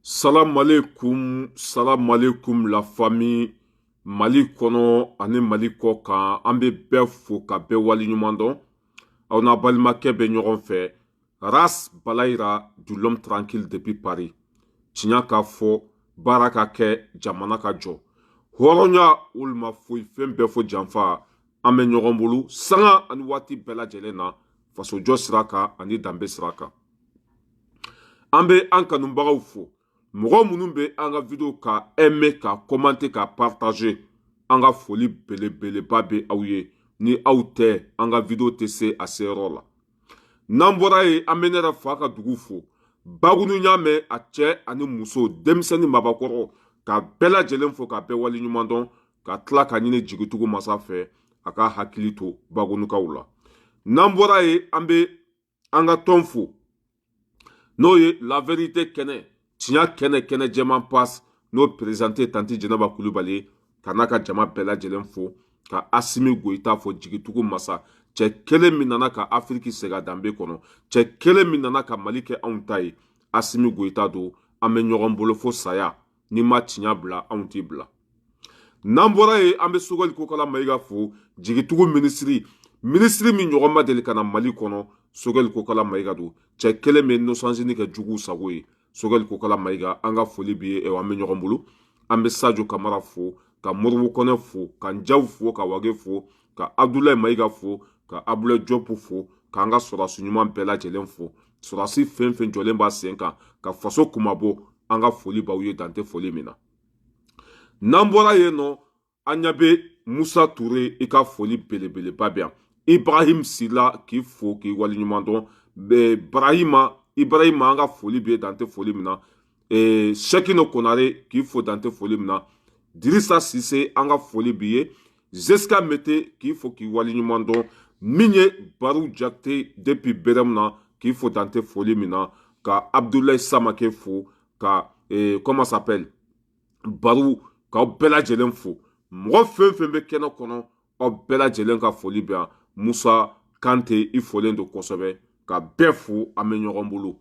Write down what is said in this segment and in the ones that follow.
Salam alaikum la famille Mali kono ani Mali kɔ kan an bɛ bɛɛ fo ka bɛɛ waliɲuman dɔn aw n'a balimakɛ bɛ ɲɔgɔn fɛ Ras Balayira du l'homme tranquille depuis Paris tiɲɛ k'a fɔ baara ka kɛ jamana ka jɔ hɔrɔnya walima foyi fɛn bɛɛ fɔ janfa an bɛ ɲɔgɔn bolo sanga ani waati bɛɛ lajɛlen na fasojɔ sira kan ani danbe sira kan an bɛ an kanubagaw fo mɔgɔ minnu bɛ an ka video ka aimer ka commenter ka partager an ka foli belebeleba bɛ aw ye ni aw tɛ an ka video tɛ se a seyɔrɔ la n'an bɔra yen an bɛ ne yɛrɛ fa ka dugu fo bagunu y'a mɛn a cɛ ani muso denmisɛnnin mabakɔrɔ ka bɛɛ lajɛlen fo ka bɛɛ waliɲuman dɔn ka tila ka ɲini jigitugu masa fɛ a ka hakili to bagunukaw la n'an bɔra yen an bɛ an ka tɔn fo n'o ye la vérité kɛnɛ tiɲɛ kɛnɛ jɛman passe n'o présenté tanti Jɛnɛba Kulibali ka n'a ka jama bɛɛ lajɛlen fo ka Asimi Goyita fo jigitugu masa cɛ kelen min nana ka Afiriki segin a danbe kɔnɔ cɛ kelen min nana ka Mali kɛ anw ta ye Asimi Goyita don an bɛ ɲɔgɔn bolo fo saya ni ma tiɲɛ bila anw t'i bila n'an bɔra yen an bɛ Sogɛli Kokala Mayiga fo jigitugu minisiri min ɲɔgɔn ma deli ka na Mali kɔnɔ Sogɛli Kokala Mayiga don cɛ kelen bɛ nosanzini kɛ juguw sago ye Sogɛli Kokala Mayiga an ka foli b'i ye an bɛ ɲɔgɔn bolo an bɛ Sajo Kamara fo ka Moribo Kɔnɛ fo ka Njaw fo ka Wage fo ka Abdulayi Mayiga fo ka Abdulayi Diop fo k'an ka sɔrɔdasi ɲuman bɛɛ lajɛlen fo sɔrɔdasi fɛn fɛn jɔlen b'a sen kan ka faso kumabɔ an ka foli b'aw ye dan tɛ foli min na n'an bɔra yen nɔ an ɲɛ bɛ Musa Ture i ka foli belebeleba bɛ yan Ibrahim Sila k'i fo k'i waliɲuman dɔn Ibrahima an ka foli b'i ye dan tɛ foli min na Sekino Konare k'i fo dan tɛ foli min na Dirisa Sise an ka foli b'i ye Zeska Mete k'i fo k'i waliɲuman dɔn min ye Baru Jakite depuis Berem na k'i fo dan tɛ foli min na ka Abdoulaye Samake fo ka comment s'appelle Baru k'aw bɛɛ lajɛlen fo mɔgɔ fɛn fɛn bɛ kɛnɛ kɔnɔ aw bɛɛ lajɛlen ka foli bɛ yan Musa Kante i folen don kosɛbɛ ka bɛɛ fo an bɛ ɲɔgɔn bolo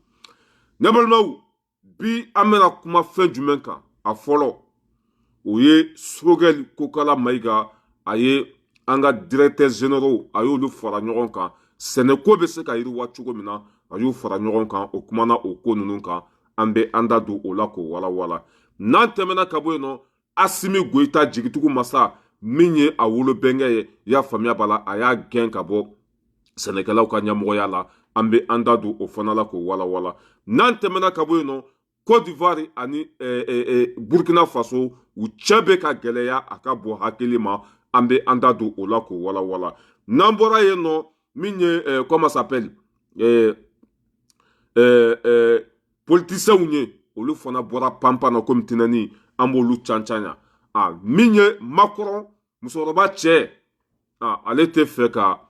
ne balimaw bi an bɛna kuma fɛn jumɛn kan a fɔlɔ o ye Sogɛli Kokala Mayiga a ye an ka directeurs généraux a y'olu fara ɲɔgɔn kan sɛnɛko bɛ se ka yiriwa cogo min na a y'u fara ɲɔgɔn kan o kumana o ko ninnu kan an bɛ an da don o la k'o walawala n'an tɛmɛna ka bɔ yen nɔ Asimi Goyita jigitugu masa min ye a wolobɛnkɛ ye i y'a faamuya b'a la a y'a gɛn ka bɔ sɛnɛkɛlaw ka ɲɛmɔgɔya la an bɛ an da don o fana la k'o walawala n'an tɛmɛna ka bɔ yen nɔ Côte d'Ivoire ani Burkina Faso u cɛ bɛ ka gɛlɛya a ka bɔ hakili ma an bɛ an da don o la k'o walawala n'an bɔra yen nɔ min ye comment s'appelle politisiyɛnw ye olu fana bɔra panpan na komi tɛnɛni an b'olu cancanya min ye Macron musokɔrɔba cɛ ale tɛ fɛ ka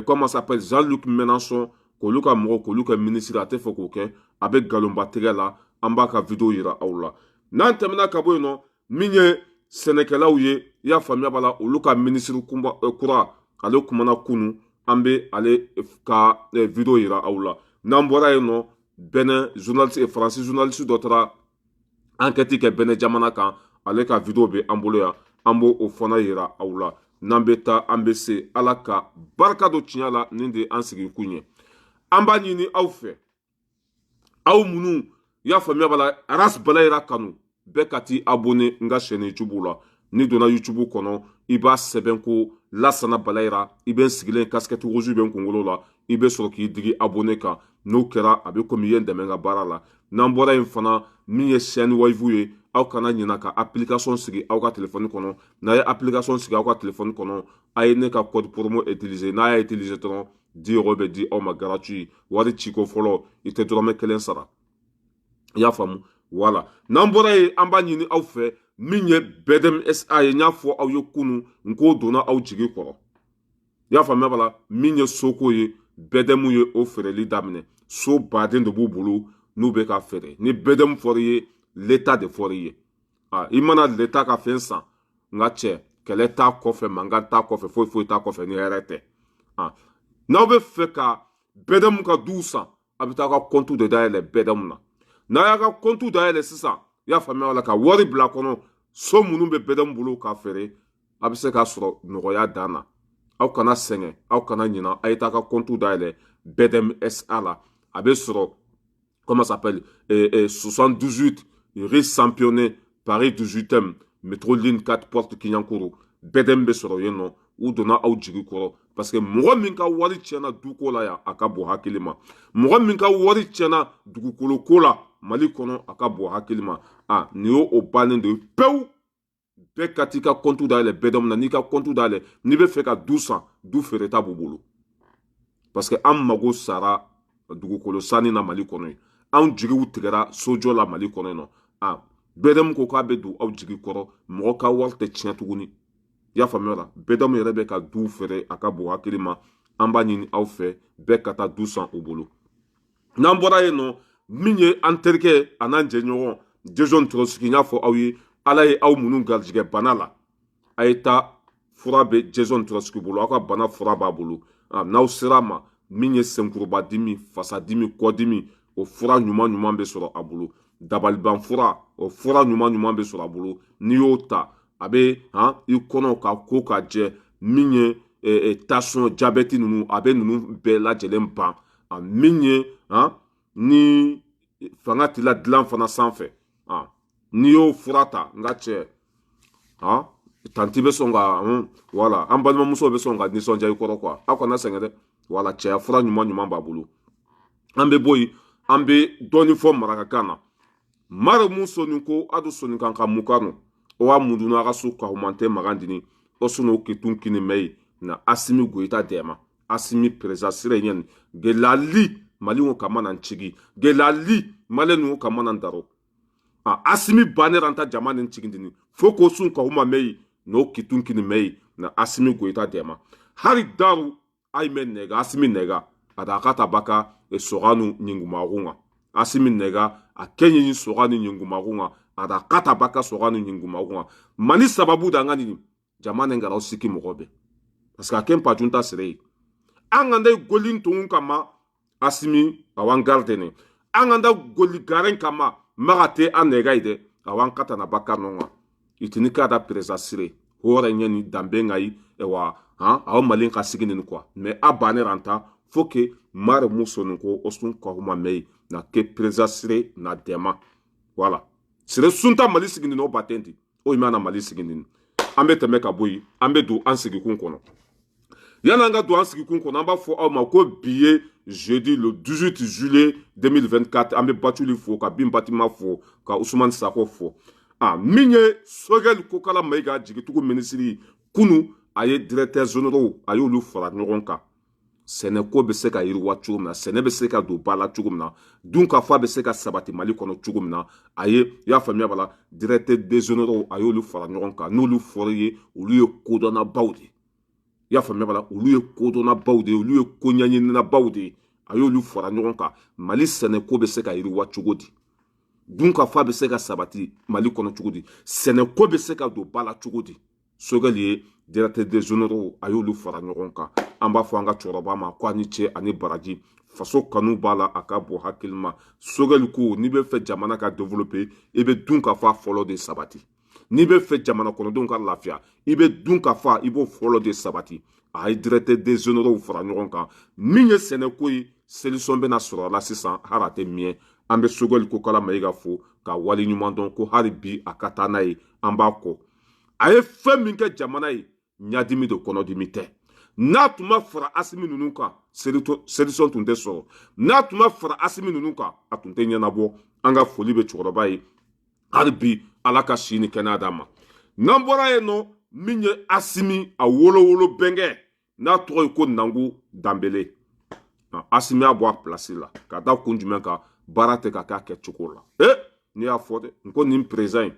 comment s'appelle Jean-Luc Mélenchon k'olu ka mɔgɔ k'olu ka minisiri a tɛ fɛ k'o kɛ a bɛ nkalonba tigɛ la an b'a ka video yira aw la n'an tɛmɛna ka bɔ yen nɔ min ye sɛnɛkɛlaw ye i y'a faamuya b'a la olu ka minisiri kura ale kumana kunu an bɛ ale ka video yira aw la n'an bɔra yen nɔ Benin journaliste Faransi journaliste dɔ taara enquête kɛ Benin jamana kan ale ka video bɛ an bolo yan an b'o o fana yira aw la n'an bɛ taa an bɛ se ala ka barika don tiɲɛ la nin de an sigi kun ye an b'a ɲini aw fɛ aw minnu i y'a faamuya b'a la Ras Balayira kanu bɛɛ ka t'i abonné n ka chaîne YouTube la n'i donna YouTube kɔnɔ i b'a sɛbɛn ko Lasana Balayira i bɛ n sigilen casquette rouge bɛ n kunkolo la i bɛ sɔrɔ k'i digi abonné kan n'o kɛra a bɛ komi i ye n dɛmɛ n ka baara la n'an bɔra yen fana min ye chaîne waifu ye aw kana ɲinɛ ka application sigi aw ka téléphone kɔnɔ n'a ye application sigi aw ka téléphone kɔnɔ a ye ne ka code promo utiliser n'a y'a utiliser dɔrɔn 10 € bɛ di aw ma gratuit wari ciko fɔlɔ i tɛ dɔrɔmɛ 1 sara i y'a faamu voilà n'an bɔra yen an b'a ɲini aw fɛ min ye BDM SA ye n y'a fɔ aw ye kunun n k'o donna aw jigi kɔrɔ i y'a faamuya b'a la min ye soko ye BDM ye o feereli daminɛ so baden de b'u bolo n'u bɛ ka feere ni BDM fɔr'i ye l'état de fɔr'i ye i mana l'état ka fɛn san nka cɛ kɛlɛ t'a kɔfɛ mankan t'a kɔfɛ foyi t'a kɔfɛ ni hɛrɛ tɛ n'aw bɛ fɛ ka BDM ka duw san a bɛ taa ka compte de dayɛlɛ BDM na n'a y'a ka compte dayɛlɛ sisan i y'a faamuya wala ka wari bila kɔnɔ so minnu bɛ bɛdɛmu bolo k'a feere a bɛ se k'a sɔrɔ nɔgɔya dan na aw kana sɛgɛn aw kana ɲina a ye taa ka compte dayɛlɛ bɛdɛmu SA la a bɛ sɔrɔ comment ça s'appelle 78 rue Sampionnet Paris 18e métro ligne 4 porte Kinyankuru bɛdɛmu bɛ sɔrɔ yen nɔ u donna aw jigi kɔrɔ parce que mɔgɔ min ka wari tiɲɛna duko la yan a ka bon hakili ma mɔgɔ min ka wari tiɲɛna dugukolo ko la Mali kɔnɔ a ka bon hakili ma nin y'o bannen de ye pewu bɛɛ ka t'i ka compte dayɛlɛ bɛdɛmu na n'i ka compte dayɛlɛ n'i bɛ fɛ ka du san du feereta b'u bolo parce que an mago sara dugukolo sanni na Mali kɔnɔ yen an jigiw tigɛra sojɔ la Mali kɔnɔ yen nɔ bɛdɛmu ko k'a bɛ don aw jigi kɔrɔ mɔgɔ ka wari tɛ tiɲɛ tuguni i y'a faamuya la bɛdɛmu yɛrɛ bɛ ka du feere a ka bon hakili ma an b'a ɲini aw fɛ bɛɛ ka taa du san u bolo n'an bɔra yen nɔ min ye an terikɛ a n'an jɛɲɔgɔn Jason Trotsky n y'a fɔ aw ye ala ye aw minnu garijɛgɛ bana la a ye taa fura bɛ Jason Trotsky bolo aw ka bana fura b'a bolo n'aw sera a ma min ye senkuruba dimi fasa dimi kɔdimi o fura ɲuman ɲuman bɛ sɔrɔ a bolo dabaliban fura o fura ɲuman ɲuman bɛ sɔrɔ a bolo n'i y'o ta a bɛ i kɔnɔ ka ko ka jɛ min ye tension diabète ninnu a bɛ ninnu bɛɛ lajɛlen ban min ye ni fanga t'i la dilan fana sanfɛ n'i y'o fura ta n ka cɛ tanti bɛ sɔn ka wala an balimamuso bɛ sɔn ka nisɔndiya i kɔrɔ quoi aw kana sɛgɛn dɛ wala cɛya fura ɲuman ɲuman b'a bolo an bɛ bɔ yen an bɛ dɔɔnin fɔ marakakan na mara mun sɔnni ko a dun sɔnni kan ka mun kanu o wa mun dun a ka so kahumante magandini o sɔnni kitun kini mɛyi na Asimi Goïta dɛma Asimi pereza sira ɲɛni gelali mali wo kama nan cigi gelali mali nu kama nan daro Asimi baneranta jama nin cigindini fo ko sun kahuma mɛyi no kitun kini mɛyi na Asimi Goïta dɛma hari daru ayme nega Asimi nega adakata baka soganu nyingumagunga Asimi nega a kenyi soganu nyingumagunga adakata baka soganu nyingumagunga mani sababu da ngani jamana ngara osiki mogobe parce que akempa junta sere anganda golin tun kama Asimi awan gardene anganda goli garen kama magate anega ide awan kata na baka nonga itinika da presa sere hore nyani dambe ngai ewa aw malin ka sigini quoi mais abane ranta faut que mare musonu ko osun ko huma mei na ke presa sere na dema voilà sere sunta mali sigini no batendi o imana mali sigini ambe teme ka boyi ambe do ansigi kun kono yana nga do ansigi kun kono amba fo aw ma ko billet jeudi le 18 juillet 2024 ambe batuli fo ka bim batima fo ka Ousmane Sako fo minye sogel ko kala maiga jigi tugu ministry kunu aye directeur général aye olu fara ɲɔgɔn kan sɛnɛ ko bɛ se ka yiriwa cogo min na sɛnɛ bɛ se ka don ba la cogo min na dun ka fa bɛ se ka sabati Mali kɔnɔ cogo min na aye i y'a faamuya bala directeur des généraux aye olu fara ɲɔgɔn kan n'olu fɔra ye olu ye kodɔnnabaw de i y'a faamuya bala olu ye kodɔnnabaw de olu ye koɲɛɲininabaw de aye olu fara ɲɔgɔn kan Mali sɛnɛ ko bɛ se ka yiriwa cogo di dun ka fa bɛ se ka sabati Mali kɔnɔ cogo di sɛnɛ ko bɛ se ka don ba la cogo di sogɛli ye directeur des généraux a y'olu fara ɲɔgɔn kan an b'a fɔ an ka cɛkɔrɔba ma ko ani cɛ ani baraji faso kanu b'a la a ka bon hakili ma sogɛli ko n'i bɛ fɛ jamana ka développer i bɛ dun ka fa fɔlɔ de sabati n'i bɛ fɛ jamana kɔnɔdenw ka lafiya i bɛ dun ka fa i b'o fɔlɔ de sabati a ye directeur des généraux fara ɲɔgɔn kan min ye sɛnɛko ye solution bɛna sɔrɔ a la sisan hali a tɛ miɲɛ an bɛ sogɛli ko kala Mayiga fo ka wali ɲuman dɔn ko hali bi a ka taa n'a ye an b'a kɔ a ye fɛn min kɛ jamana ye ɲadimi de kɔnɔdimi tɛ n'a tun ma fara Asimi ninnu kan solution tun tɛ sɔrɔ n'a tun ma fara Asimi ninnu kan a tun tɛ ɲɛnabɔ an ka foli bɛ cɛkɔrɔba ye hali bi ala ka si ni kɛnɛya d'a ma n'an bɔra yen nɔ min ye Asimi a wolowolo bɛnkɛ n'a tɔgɔ ye ko Nangu Danbele Asimi a bɔ a place la ka da kun jumɛn kan baara tɛ ka kɛ a kɛcogo la n'i y'a fɔ dɛ n ko nin président in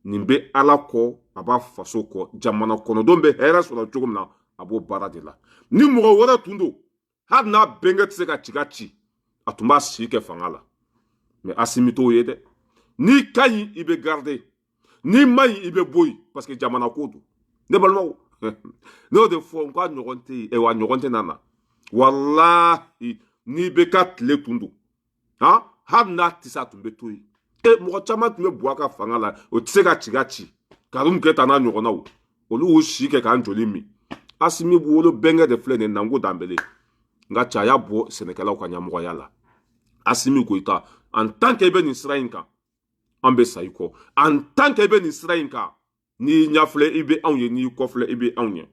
nin bɛ ala kɔ a b'a faso kɔ jamana kɔnɔdenw bɛ hɛrɛ sɔrɔ cogo min na a b'o baara de la ni mɔgɔ wɛrɛ tun don hali n'a bɛnkɛ tɛ se ka ciga ci a tun b'a si kɛ fanga la mais Asimi t'o ye dɛ n'i ka ɲi i bɛ garder n'i ma ɲi i bɛ bɔ yen parce que jamana ko don ne balimaw n'o de fɔ n ko a ɲɔgɔn tɛ yen wa ɲɔgɔn tɛ nana walahi n'i bɛ ka tile tun don hali n'a tɛ se a tun bɛ to yen mɔgɔ caman tun bɛ bɔ a ka fanga la o tɛ se ka ci ka ci Karim Keita n'a ɲɔgɔnnaw olu y'u si kɛ k'an joli min Assimi wolo bɛnkɛ de filɛ nin ye Nango Dembele nka caya bɔ sɛnɛkɛlaw ka ɲɛmɔgɔya la Assimi Goïta en tant que i bɛ nin sira in kan an bɛ sa i kɔ en tant que i bɛ nin sira in kan n'i ɲɛfilɛ i bɛ anw ye n'i kɔfilɛ i bɛ anw ye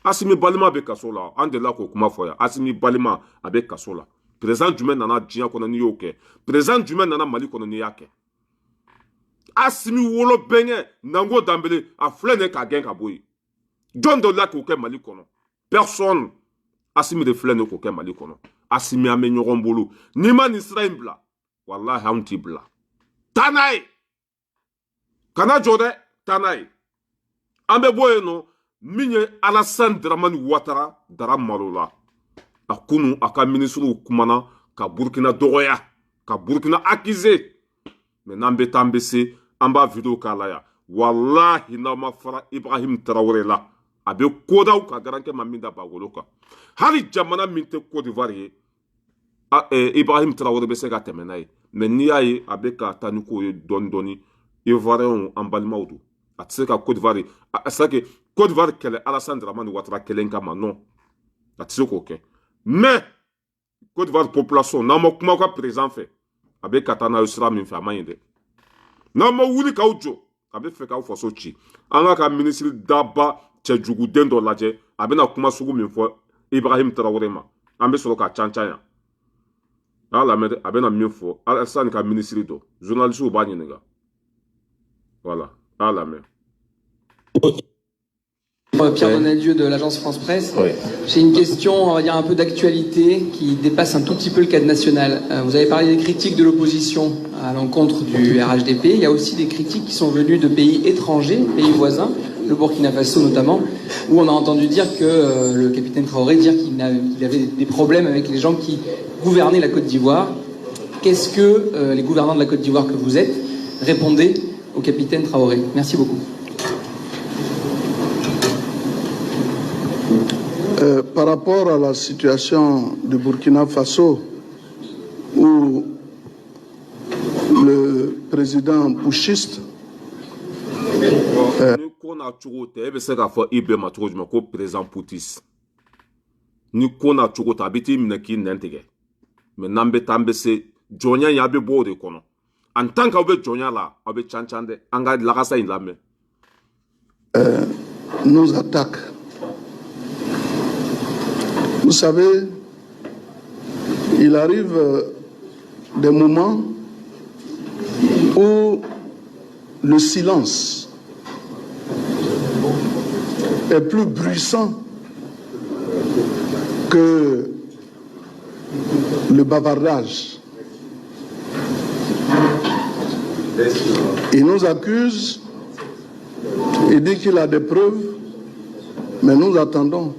Assimi balima bɛ kaso la an delila k'o kuma fɔ yan Assimi balima a bɛ kaso la président jumɛn nana diɲɛ kɔnɔ n'i y'o kɛ président jumɛn nana Mali kɔnɔ n'i y'a kɛ Assimi wolo bɛnkɛ Nango Dembele a filɛ nin ye k'a gɛn ka bɔ yen jɔn dɔ la k'o kɛ Mali kɔnɔ personne Assimi de filɛ nin ye k'o kɛ Mali kɔnɔ Assimi an bɛ ɲɔgɔn bolo n'i ma nin sira in bila walahi anw t'i bila taa n'a ye kana jɔ dɛ taa n'a ye an bɛ bɔ yen nɔ min ye Alassane Dramane Ouattara dara malo la a kunu a ka ministrew kumana ka Burkina dɔgɔya ka Burkina accuser mais n'an bɛ taa an bɛ se an b'a vidéo k'a la yan walahi n'aw ma fara Ibrahim Traoré la a bɛ kodaw ka garankɛ ma min da bagolo kan hali jamana min tɛ Côte d'Ivoire ye Ibrahim Traoré bɛ se ka tɛmɛ n'a ye mais n'i y'a ye a bɛ ka taa ni ko ye dɔɔni dɔɔni Ivoirien an balimaw don a tɛ se ka Côte d'Ivoire c'est que Côte d'Ivoire kɛlɛ Alassane Dramane Ouattara kelen kama non a tɛ se k'o kɛ mais Côte d'Ivoire population n'aw ma kuma ka président fɛ a bɛ ka taa n'a ye sira min fɛ a man ɲi dɛ n'aw ma wuli k'aw jɔ a bɛ fɛ k'aw faso ci an ka ministre daba cɛjuguden dɔ lajɛ a bɛna kuma sugu min fɔ Ibrahim Traoré ma an bɛ sɔrɔ ka can-can yan a lamɛn a bɛna min fɔ Alassane ka ministre dɔ journaliste b'a ɲininka voilà a lamɛn. Pierre Donadieu de l'agence France Presse. Oui. J'ai une question, on va dire un peu d'actualité qui dépasse un tout petit peu le cadre national. Vous avez parlé des critiques de l'opposition à l'encontre du RHDP. Il y a aussi des critiques qui sont venues de pays étrangers, pays voisins, le Burkina Faso notamment, où on a entendu dire que le capitaine Traoré dire qu'il avait des problèmes avec les gens qui gouvernaient la Côte d'Ivoire. Qu'est-ce que les gouvernants de la Côte d'Ivoire que vous êtes répondaient au capitaine Traoré? Merci beaucoup. Par rapport à la situation du Burkina Faso, où le président putschiste ni ko n'a cogo tɛ e bɛ se k'a fɔ i bɛɛ ma cogo jumɛn ko président putschiste ni ko n'a cogo tɛ a bɛ t'i minɛ k'i nɛn tigɛ mais n'an bɛ taa an bɛ se jɔnya in a bɛ bɔ o de kɔnɔ en tant qu'aw bɛ jɔnya la aw bɛ can-can dɛ an ka lagasa in lamɛn. Nous attaquent. Vous savez, il arrive des moments où le silence est plus bruissant que le bavardage. Il nous accuse, il dit qu'il a des preuves, mais nous attendons.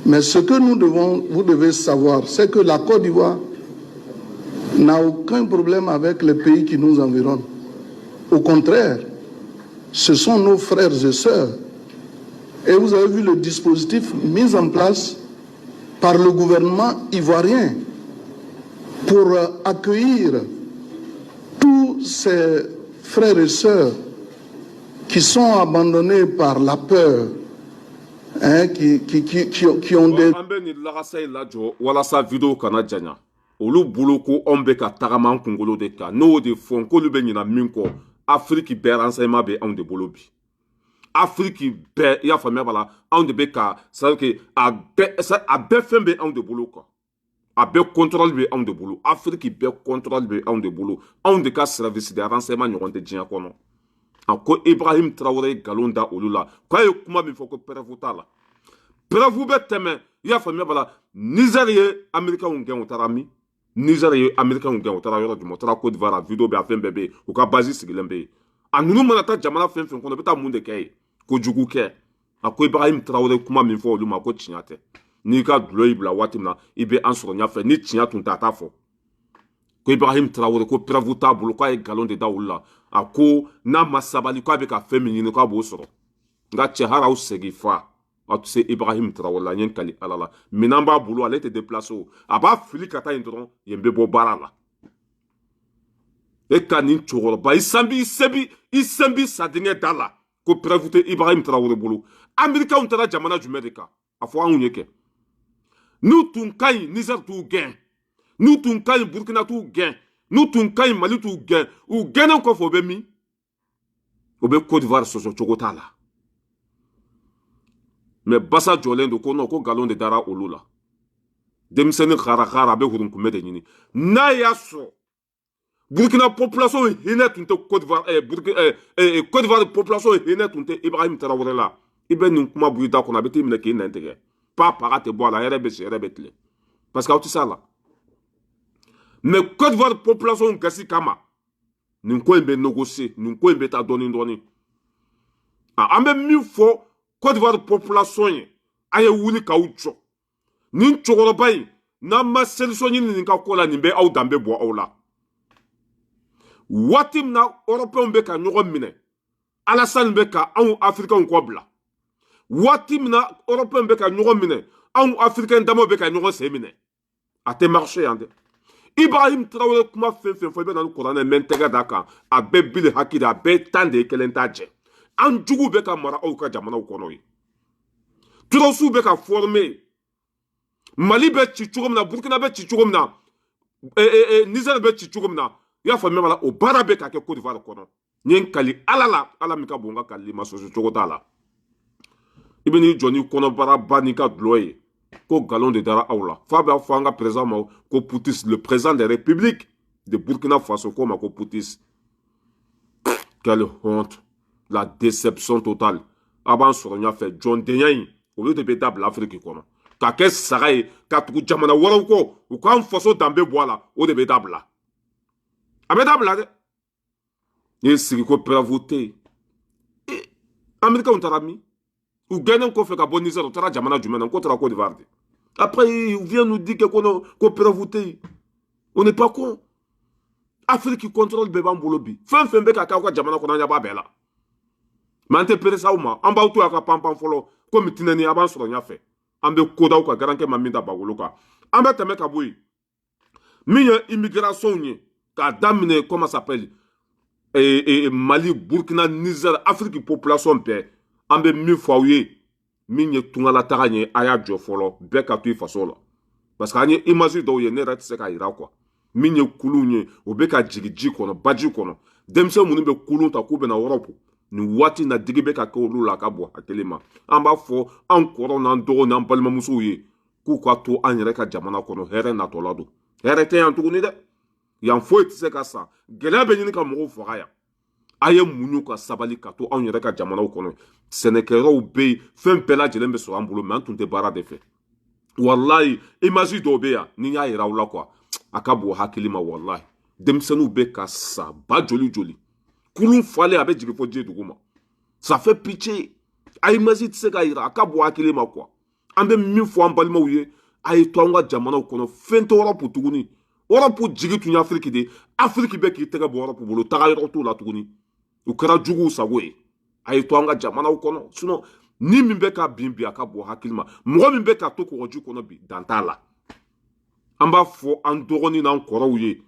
Mais ce que vous devez savoir, c'est que la Côte d'Ivoire n'a aucun problème avec les pays qui nous environnent. Au contraire, ce sont nos frères et sœurs. Et vous avez vu le dispositif mis en place par le gouvernement ivoirien pour accueillir tous ces frères et sœurs qui sont abandonnés par la peur. Qui ont des... an bɛ nin lagasa in lajɔ walasa video kana janya olu bolo ko anw bɛ ka tagama an kunkolo de kan n'o de fɔ k'olu bɛ ɲina min kɔ Afrique bɛɛ renseignement bɛ anw de bolo bi Afrique bɛɛ i y'a faamuya b'a la anw de bɛ ka c'est à dire que a bɛɛ fɛn bɛ anw de bolo quoi a bɛɛ contrôle bɛ anw de bolo Afrique bɛɛ contrôle bɛ anw de bolo anw de ka service de renseignement ɲɔgɔn tɛ diɲɛ kɔnɔ a ko Ibrahim Traoré nkalon da olu la k'a ye kuma min fɔ ko preuve t'a la preuve bɛ tɛmɛ i y'a faamuya b'a la Niger ye américain gɛn u taara min Niger ye américain gɛn u taara yɔrɔ jumɛn u taara Côte d'Ivoire a vidéo bɛ a fɛn bɛɛ bɛ yen u ka base sigilen bɛ yen a ninnu mana taa jamana fɛn fɛn kɔnɔ u bɛ taa mun de kɛ yen ko jugu kɛ a ko Ibrahim Traoré kuma min fɔ olu ma ko tiɲɛ tɛ n'i ka dulɔ y'i bila waati min na i bɛ an sɔrɔ ɲɛfɛ ni tiɲɛ tun tɛ a t'a fɔ ko Ibrahim Traoré ko preuve t'a bolo k'a ye nkalon de da olu la a ko n'a ma sabali k'a bɛ ka fɛn min ɲini k'a b'o sɔrɔ nka cɛ hali aw segin fa aw tɛ se Ibrahim Traoré la n ye n kali ala la minɛn b'a bolo ale tɛ déplacé o a b'a fili ka taa yen dɔrɔn yen bɛ bɔ baara la E ka nin cɛkɔrɔba i sembi sa denkɛ da la ko preuve tɛ Ibrahim Traoré bolo Américains taara jamana jumɛn de kan a fɔ anw ye kɛ n'u tun ka ɲi Niger t'u gɛn n'u tun ka ɲi Burkina t'u gɛn n'u tun ka ɲi Mali t'u gɛn u gɛnnen kɔfɛ o bɛ min o bɛ Côte d'Ivoire sɔsɔ cogo t'a la mais basa jɔlen don ko non ko nkalon de dara olu la denmisɛnnin xarakara a bɛ hurunkunbɛ de ɲini n'a y'a sɔrɔ Burkina population hinɛ tun tɛ Côte d'Ivoire population hinɛ tun tɛ Ibrahim Traoré la i bɛ nin kuma bɔ i da kɔnɔ a bɛ t'i minɛ k'i nɛn tigɛ pa paga tɛ bɔ a la hɛrɛ bɛ si hɛrɛ bɛ tile parce que aw tɛ s'a la mais Côte d'Ivoire population gasi kama nin ko in bɛ négocier nin ko in bɛ taa dɔɔni dɔɔni an bɛ min fɔ Côte d'Ivoire population ye a ye wuli k'aw jɔ nin cɛkɔrɔba in n'an ma solution ɲini nin ka ko la nin bɛ aw danbe bɔ aw la waati min na Européens bɛ ka ɲɔgɔn minɛ Alassane bɛ ka anw Africains kɔ bila waati min na Européens bɛ ka ɲɔgɔn minɛ anw Africains damaw bɛ ka ɲɔgɔn sen minɛ a tɛ marché yan dɛ Ibrahim Traoré kuma fɛn fɛn fɔ i bɛ na ni kuranɛ mɛ n tɛgɛ d'a kan a bɛɛ bili hakili a bɛɛ tan de ye kelen t'a jɛ an jugu bɛ ka mara aw ka jamanaw kɔnɔ ye turasiw bɛ ka former Mali bɛ ci cogo min na Burkina bɛ ci cogo min na Niger bɛ ci cogo min na i y'a faamuya la o baara bɛ ka kɛ Côte d'Ivoire kɔnɔ n ye n kali Ala la Ala min ka bon n ka kalili ma sɔsɔ cogo t'a la i bɛ n'i jɔ n'i kɔnɔbara ba n'i ka dulɔ ye ko nkalon de dara aw la f'a b'a fɔ an ka président ma ko Poutis le président de la République de Burkina Faso ko ma ko Poutis quelle honte la déception totale a b'an sɔrɔ ɲɛfɛ jɔndenya in olu de bɛ dabila Afrique kɔnɔ ka kɛ saga ye ka tugu jamana wɛrɛw kɔ u k'an faso danbe bɔ a la o de bɛ dabila a bɛ dabila dɛ n'i sigi ko preuve tɛ yen Américains taara min u gɛnnen kɔfɛ ka bɔ Niger u taara jamana jumɛn na ko taara Côte d'Ivoire de après ils viennent nous dire que ko preuve tɛ yen on n'est pas con Afrique contrôle bɛɛ b'an bolo bi fɛn fɛn bɛ ka kɛ aw ka jamana kɔnɔ an ɲɛ b'a bɛɛ la mais an tɛ perese aw ma an b'aw to a ka panpan fɔlɔ komi tinɛni a b'an sɔrɔ ɲɛfɛ an bɛ kodaw ka garankɛ ma min da bagolo kan an bɛ tɛmɛ ka bɔ yen min ye immigration ye k'a daminɛ comment ça s'appelle Mali Burkina Niger Afrique population bɛɛ an bɛ min fɔ aw ye min ye tungalataga ye a y'a jɔ fɔlɔ bɛɛ ka to i faso la parce que an ye image dɔw ye ne yɛrɛ tɛ se k'a jira quoi min ye kulun ye o bɛ ka jigin ji kɔnɔ baji kɔnɔ denmisɛn minnu bɛ kulun ta k'u bɛna Europe nin waati na digi bɛ ka kɛ olu la ka bɔ hakili ma an b'a fɔ an kɔrɔw n'an dɔgɔw n'an balimamusow ye k'u ka to an yɛrɛ ka jamana kɔnɔ hɛrɛ natɔla don hɛrɛ tɛ yan tuguni dɛ yan foyi tɛ se ka san gɛlɛya bɛ ɲini ka mɔgɔw faga yan a ye muɲu ka sabali ka to anw yɛrɛ ka jamanaw kɔnɔ sɛnɛkɛyɔrɔw bɛ yen fɛn bɛɛ lajɛlen bɛ sɔrɔ an bolo mɛ an tun tɛ baara de fɛ walayi image dɔw bɛ yan ni n y'a yira aw la quoi a ka bon hakili ma walayi denmisɛnninw bɛ ka sa ba joli joli kulun falen a bɛ jigin fɔ diɲɛ dugu ma ça fait pitié a image tɛ se ka yira a ka bon hakili ma quoi an bɛ min fɔ an balimaw ye a ye to an ka jamanaw kɔnɔ fɛn tɛ Europe tuguni Europe jigi tun ye Afrique de Afrique bɛ k'i tɛgɛ bɔ Europe bolo taga yɔrɔ t'u la tuguni u kɛra juguw sago ye a ye to an ka jamanaw kɔnɔ sinon ni min bɛ ka bin bi a ka bon hakili ma mɔgɔ min bɛ ka to kɔgɔji kɔnɔ bi dan t'a la an b'a fɔ an dɔgɔnin n'an kɔrɔw ye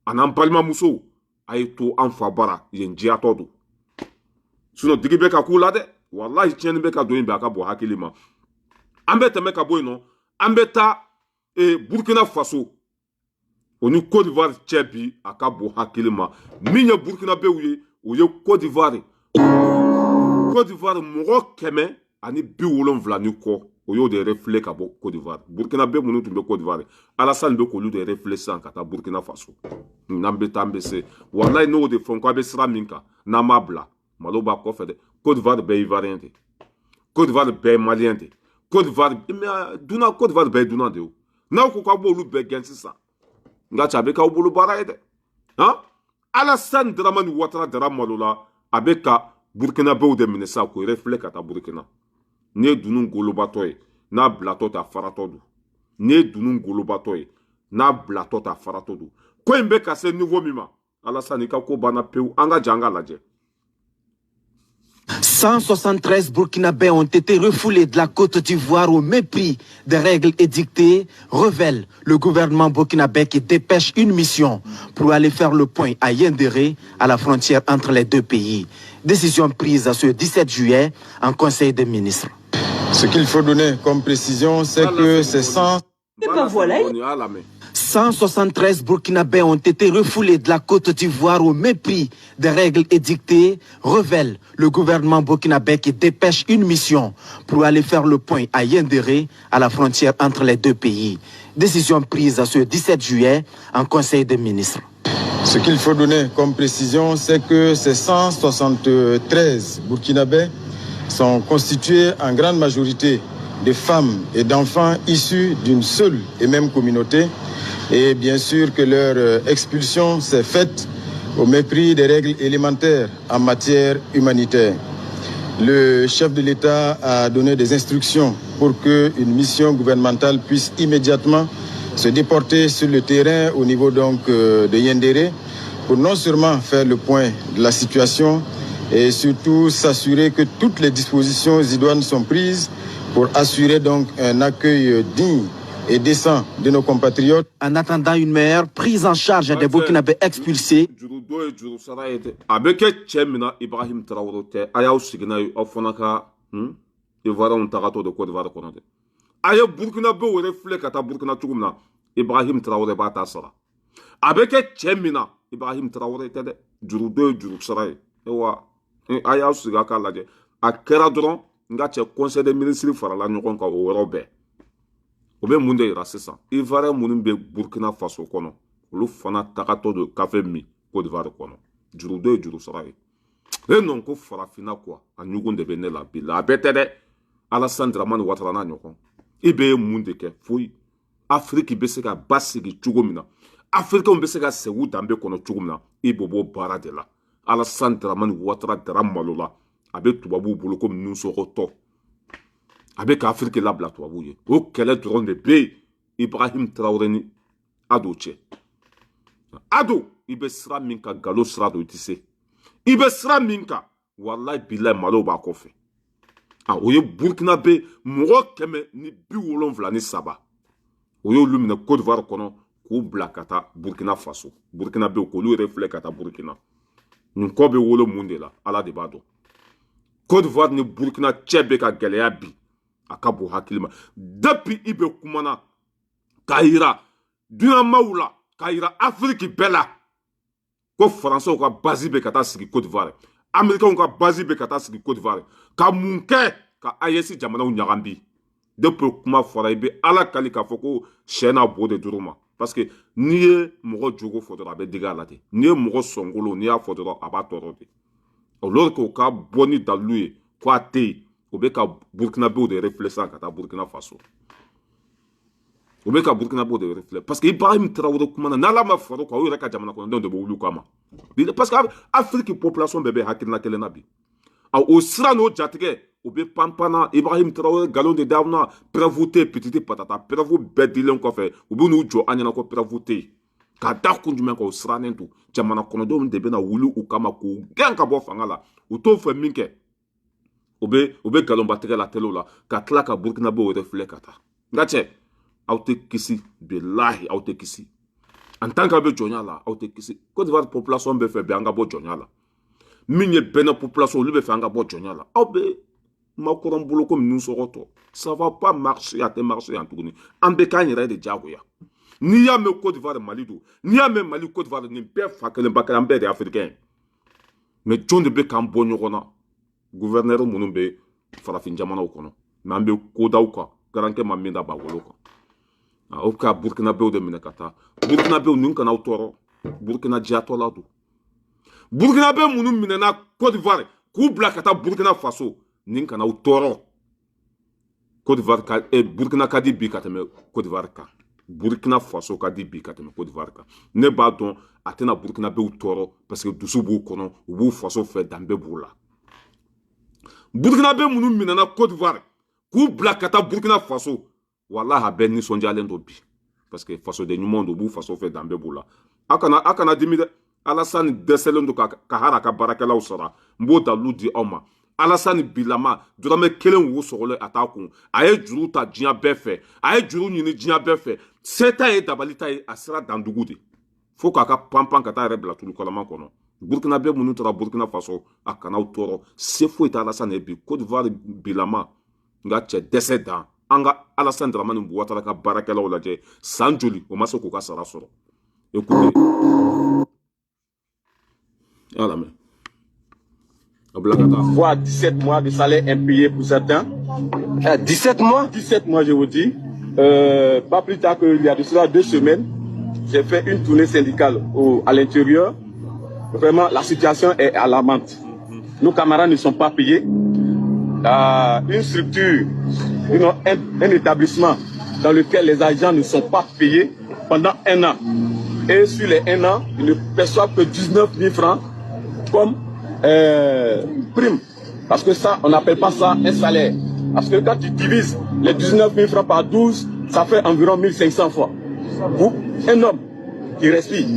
an'an balimamusow a ye to an fa bara yen diyatɔ don sinon digi bɛ ka k'u la dɛ walahi tiɲɛni bɛ ka don yen bi a ka bon hakili ma an bɛ tɛmɛ ka bɔ yen nɔ an bɛ taa Burkina Faso o ni Côte d'Ivoire cɛ bi a ka bon hakili ma min ye Burkina bɛw ye o ye Côte d'Ivoire mɔgɔ 170 ni kɔ o y'o de reflet ka bɔ Côte d'Ivoire Burkina bɛ minnu tun bɛ Côte d'Ivoire Alassane bɛ k'olu de reflet sisan ka taa Burkina Faso n'an bɛ taa an bɛ se walayi n'o de fɔ ko a bɛ sira min kan n'an m'a bila malo b'a kɔfɛ dɛ Côte d'Ivoire bɛɛ ye Ivoirien de Côte d'Ivoire bɛɛ ye Malien de Côte d'Ivoire bɛɛ ye dunan de ye n'aw ko k'aw b'olu bɛɛ gɛn sisan nka cɛ a bɛ k'aw bolo baara ye dɛ Alassane Dramane Ouattara dara malo la a bɛ ka Burkina bɛw de minɛ sa k'o reflet ka taa Burkina n'i ye dunun golobatɔ ye n'a bilatɔ ta faratɔ don n'i ye dunun golobatɔ ye n'a bilatɔ ta faratɔ don ko in bɛ ka se niveau min ma Alassane i ka ko banna pewu an ka jan an ka lajɛ 173 Burkinabés ont été refoulés de la Côte d'Ivoire au mépris des règles édictées, révèle le gouvernement burkinabé qui dépêche une mission pour aller faire le point à Yendéré, à la frontière entre les deux pays. Décision prise ce 17 juillet en Conseil des ministres. Ce qu'il faut donner comme précision, c'est que ces 173 Burkinabés ont été refoulés de la Côte d'Ivoire au mépris des règles édictées, révèle le gouvernement burkinabé qui dépêche une mission pour aller faire le point à Yendéré, à la frontière entre les deux pays. Décision prise ce 17 juillet en Conseil des ministres. Ce qu'il faut donner comme précision, c'est que ces 173 Burkinabés sont constitués en grande majorité de femmes et d'enfants issus d'une seule et même communauté. Et bien sûr que leur expulsion s'est faite au mépris des règles élémentaires en matière humanitaire. Le chef de l'État a donné des instructions pour qu'une mission gouvernementale puisse immédiatement se déporter sur le terrain au niveau donc de Yendéré pour non seulement faire le point de la situation et surtout s'assurer que toutes les dispositions idoines sont prises pour assurer donc un accueil digne et décent de nos compatriotes. En attendant une meilleure prise en charge des Burkinabés expulsés, avec Ibrahim Traoré, Ayaw Signa, Ofonaka, Ivoire Tarato de Côte d'Ivoire. Ayaw Burkinabé ou reflète à Burkina Tchoumna, Ibrahim Traoré Batasara. Avec Chemina, Ibrahim Traoré, Jurudo, Jurusaray, Ewa, Ayaw Sigaka Lade, à Keradron, Ngache Conseil des ministres Farala Nukonka ou Robert. Obe munde ira sisan Ivoire munun be Burkina Faso kono olu fana tagato de café mi Côte d'Ivoire kono juru do juru saraye e non ko farafina quoi a nyugun de bene la bila betede Alassane Dramane Ouattara na nyokon ibe munde ke foi Afrique be se ka basigi chugomina Afrique on be se ka sewu dambe kono chugomina ibobo bara de la Alassane Dramane Ouattara dramalola abe tubabu bolo comme nous soroto avec Afrique labla toi bouye au kele drone de B Ibrahim Traoré ni ado che ado ibe sra minka galo sra do tisse ibe sra minka wallahi billahi malo ba ko fe oye Burkina be mo keme ni bi wolon vla ni saba oye lumina Côte d'Ivoire kono ko blakata Burkina Faso Burkina be ko lu reflect kata Burkina nous ko be wolo monde la ala de bado Côte d'Ivoire ni Burkina chebe ka geleya bi akabo hakilima depuis ibe kumana kaira duna maula kaira Afrique bela ko français ko base be kata sigi Côte d'Ivoire américain ko base be kata sigi Côte d'Ivoire ka munke ka ayesi jamana unyagambi depuis kuma fora ibe ala kali ka foko chena bode duruma parce que nié mogo jogo fodora be diga late nié mogo songolo nié fodora abatorode alors ko ka boni dalui ko ate Obeka Burkina Faso de réfléchir à Burkina Faso. Obeka Burkina Faso de réfléchir parce que Ibrahim Traoré kumana nala ma foro ko yure ka jamana ko ndo de bolu kama. Parce que Afrique population bébé hakina kelena bi. Au sra no jatike obe pampana Ibrahim Traoré galon de davna prévoté petite patata prévo bedilon ko fe obe no jo anyana ko prévoté. Ka da kunjume ko sra nentu jamana ko ndo de be na wulu ukama ko ganka bo fangala. O to fe minke Obe galon batege la telo la ka tla ka Burkina Faso reflect kata ngache auto kisi billahi auto kisi en tant que be jonya la auto kisi Côte d'Ivoire population be fe be anga bo jonya la minye bena population lu be fe anga bo jonya la obe makoron bolo comme nous soroto ça va pas marcher à te marcher en tourner en be kan yere de jago ya ni ya me Côte d'Ivoire Mali do ni ya me Mali Côte d'Ivoire ni be fa kelen bakala be de africain mais John de be kan bonyo kona gouverneur munun be farafin jamana kono nambe kodaw ka garanke maminda ba wolo ko o ka Burkina Faso de minakata Burkina Faso nun kana toro Burkina jato la do Burkina Faso munun minena Côte d'Ivoire ku blakata Burkina Faso nin kana toro Côte d'Ivoire ka Burkina kadi bi kateme Côte d'Ivoire ka Burkina Faso kadi bi kateme Côte d'Ivoire ka ne ba don atena Burkina Faso toro parce que dusu bu kono bu Faso fait dambe bula Burkina Faso munun minana Côte d'Ivoire ku blakata Burkina Faso wallahi ben ni sonjalen do bi parce que Faso de monde bu Faso fait dambe bula akana dimi Alassane deselon do ka haraka barakela usara mbo dalu di oma Alassane Bilama dɔrɔmɛ kelen wo sɔgɔlen a t'a kun a ye juru ta diɲɛ bɛɛ fɛ a ye juru ɲini diɲɛ bɛɛ fɛ se ta ye dabali ta ye a sera dandugu de fo k'a ka panpan ka taa yɛrɛ bila tulukalama kɔnɔ Burkina bɛɛ minnu taara Burkina Faso a kanaw tɔɔrɔ se foyi tɛ Alassane ye bi Côte d'Ivoire Bilama nka cɛ dɛsɛ dan an ka Alassane Dramane Ouattara ka baarakɛlaw lajɛ san joli o ma se k'u ka sara sɔrɔ écoutez ala mɛ voire 17 mois de salaire impayé pour certains. 17 mois 17 mois, je vous dis. Pas plus tard qu'il y a de cela 2 semaines, j'ai fait une tournée syndicale à l'intérieur. Vraiment, la situation est alarmante. Nos camarades ne sont pas payés. Une structure, un établissement dans lequel les agents ne sont pas payés pendant 1 an. Et sur les 1 an, ils ne perçoivent que 19 000 francs comme prime. Parce que ça, on n'appelle pas ça un salaire. Parce que quand tu divises les 19 000 francs par 12, ça fait environ 1500 francs. Pour un homme qui respire,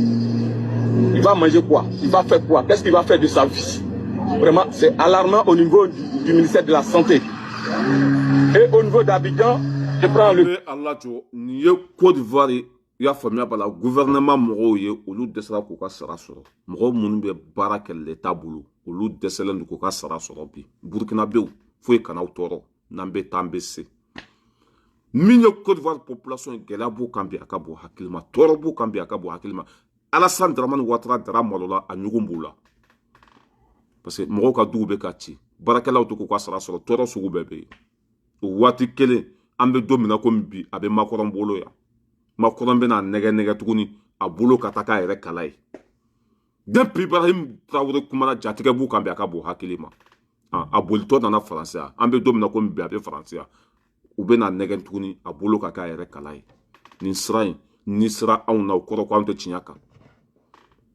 il va manger quoi? Il va faire quoi? Qu'est-ce qu'il va faire de sa vie? Vraiment, c'est alarmant au niveau du ministère de la Santé. Et au niveau d'Abidjan, je prends le... Côte d'Ivoire, il y a le gouvernement mɔgɔw ye olu dɛsɛra k'u ka sara sɔrɔ mɔgɔw minnu bɛ baara kɛ l'État bolo olu dɛsɛlen don k'u ka sara sɔrɔ bi burkinabéw foyi kanaw tɔɔrɔ n'an bɛ taa an bɛ se min ye Côte d'Ivoire population ye gɛlɛya b'u kan bi a ka bon hakili ma tɔɔrɔ b'u kan bi a ka bon hakili ma Alassane Dramane Ouattara dara malo la a ɲugun b'u la parce que mɔgɔw ka duw bɛ ka ci baarakɛlaw to k'u ka sara sɔrɔ tɔɔrɔ sugu bɛɛ bɛ yen o waati kelen an bɛ don min na komi bi a bɛ Macron bolo yan Macron bɛna nɛgɛ tuguni a bolo ka taa k'a yɛrɛ kala ye depuis Ibrahim Traoré kumana jatigɛ b'u kan bi a ka bon hakili ma a bolitɔ nana Faransi yan an bɛ don min na komi bi a bɛ Faransi yan u bɛna nɛgɛ tuguni a bolo ka k'a yɛrɛ kala ye nin sira in ni sira anw na o kɔrɔ ko an tɛ tiɲɛ kan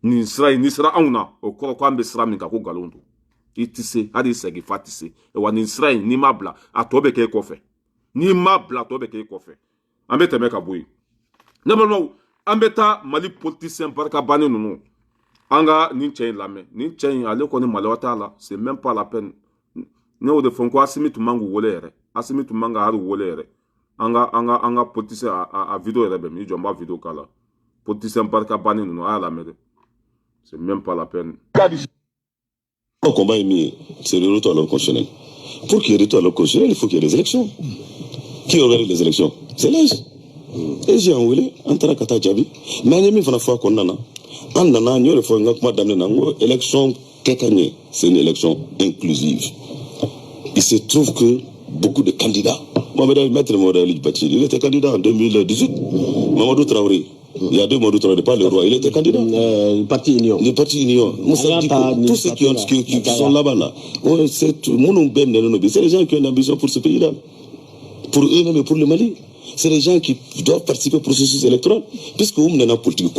nin sira in ni sira anw na o kɔrɔ ko an bɛ sira min kan ko nkalon don i tɛ se hali i sɛgin fa tɛ se wa nin sira in n'i m'a bila a tɔ bɛ kɛ e kɔfɛ n'i m'a bila a tɔ bɛ kɛ e kɔfɛ an bɛ tɛmɛ ka bɔ yen ne balimaw an bɛ taa Mali politicien barikabannen ninnu an ka nin cɛ in lamɛn nin cɛ in ale kɔni maloya t'a la c'est même pas la peine ne y'o de fɔ ko Asimi tun man k'u wele yɛrɛ Asimi tun man ka hali wele yɛrɛ an ka politicien a video yɛrɛ bɛ min i jɔ n b'a video k'a la politicien barikabannen ninnu a y'a lamɛn dɛ c'est même pas la peine. Le combat est mis, c'est le retour à l'ordre constitutionnel. Pour qu'il y ait retour à l'ordre constitutionnel, il faut qu'il y ait des élections. Qui organise les élections? C'est l'âge. Et j'ai envoyé un tarakata jabi. Mais il y a une fois qu'on a un nana, il y a une fois qu'on a une élection kékanye. C'est une élection inclusive. Il se trouve que beaucoup de candidats, Mohamed Maître Mohamed Bachir, il était candidat en 2018. Mamadou Traoré. Il y a 2 mois d'outre, pas le roi, il était candidat. Le parti Union. Le parti Union. Tous ceux qui sont là-bas, là, c'est les gens qui ont une ambition pour ce pays-là. Pour eux-mêmes et pour le Mali. C'est les gens qui doivent participer au processus électoral. Puisque vous n'avez pas politique.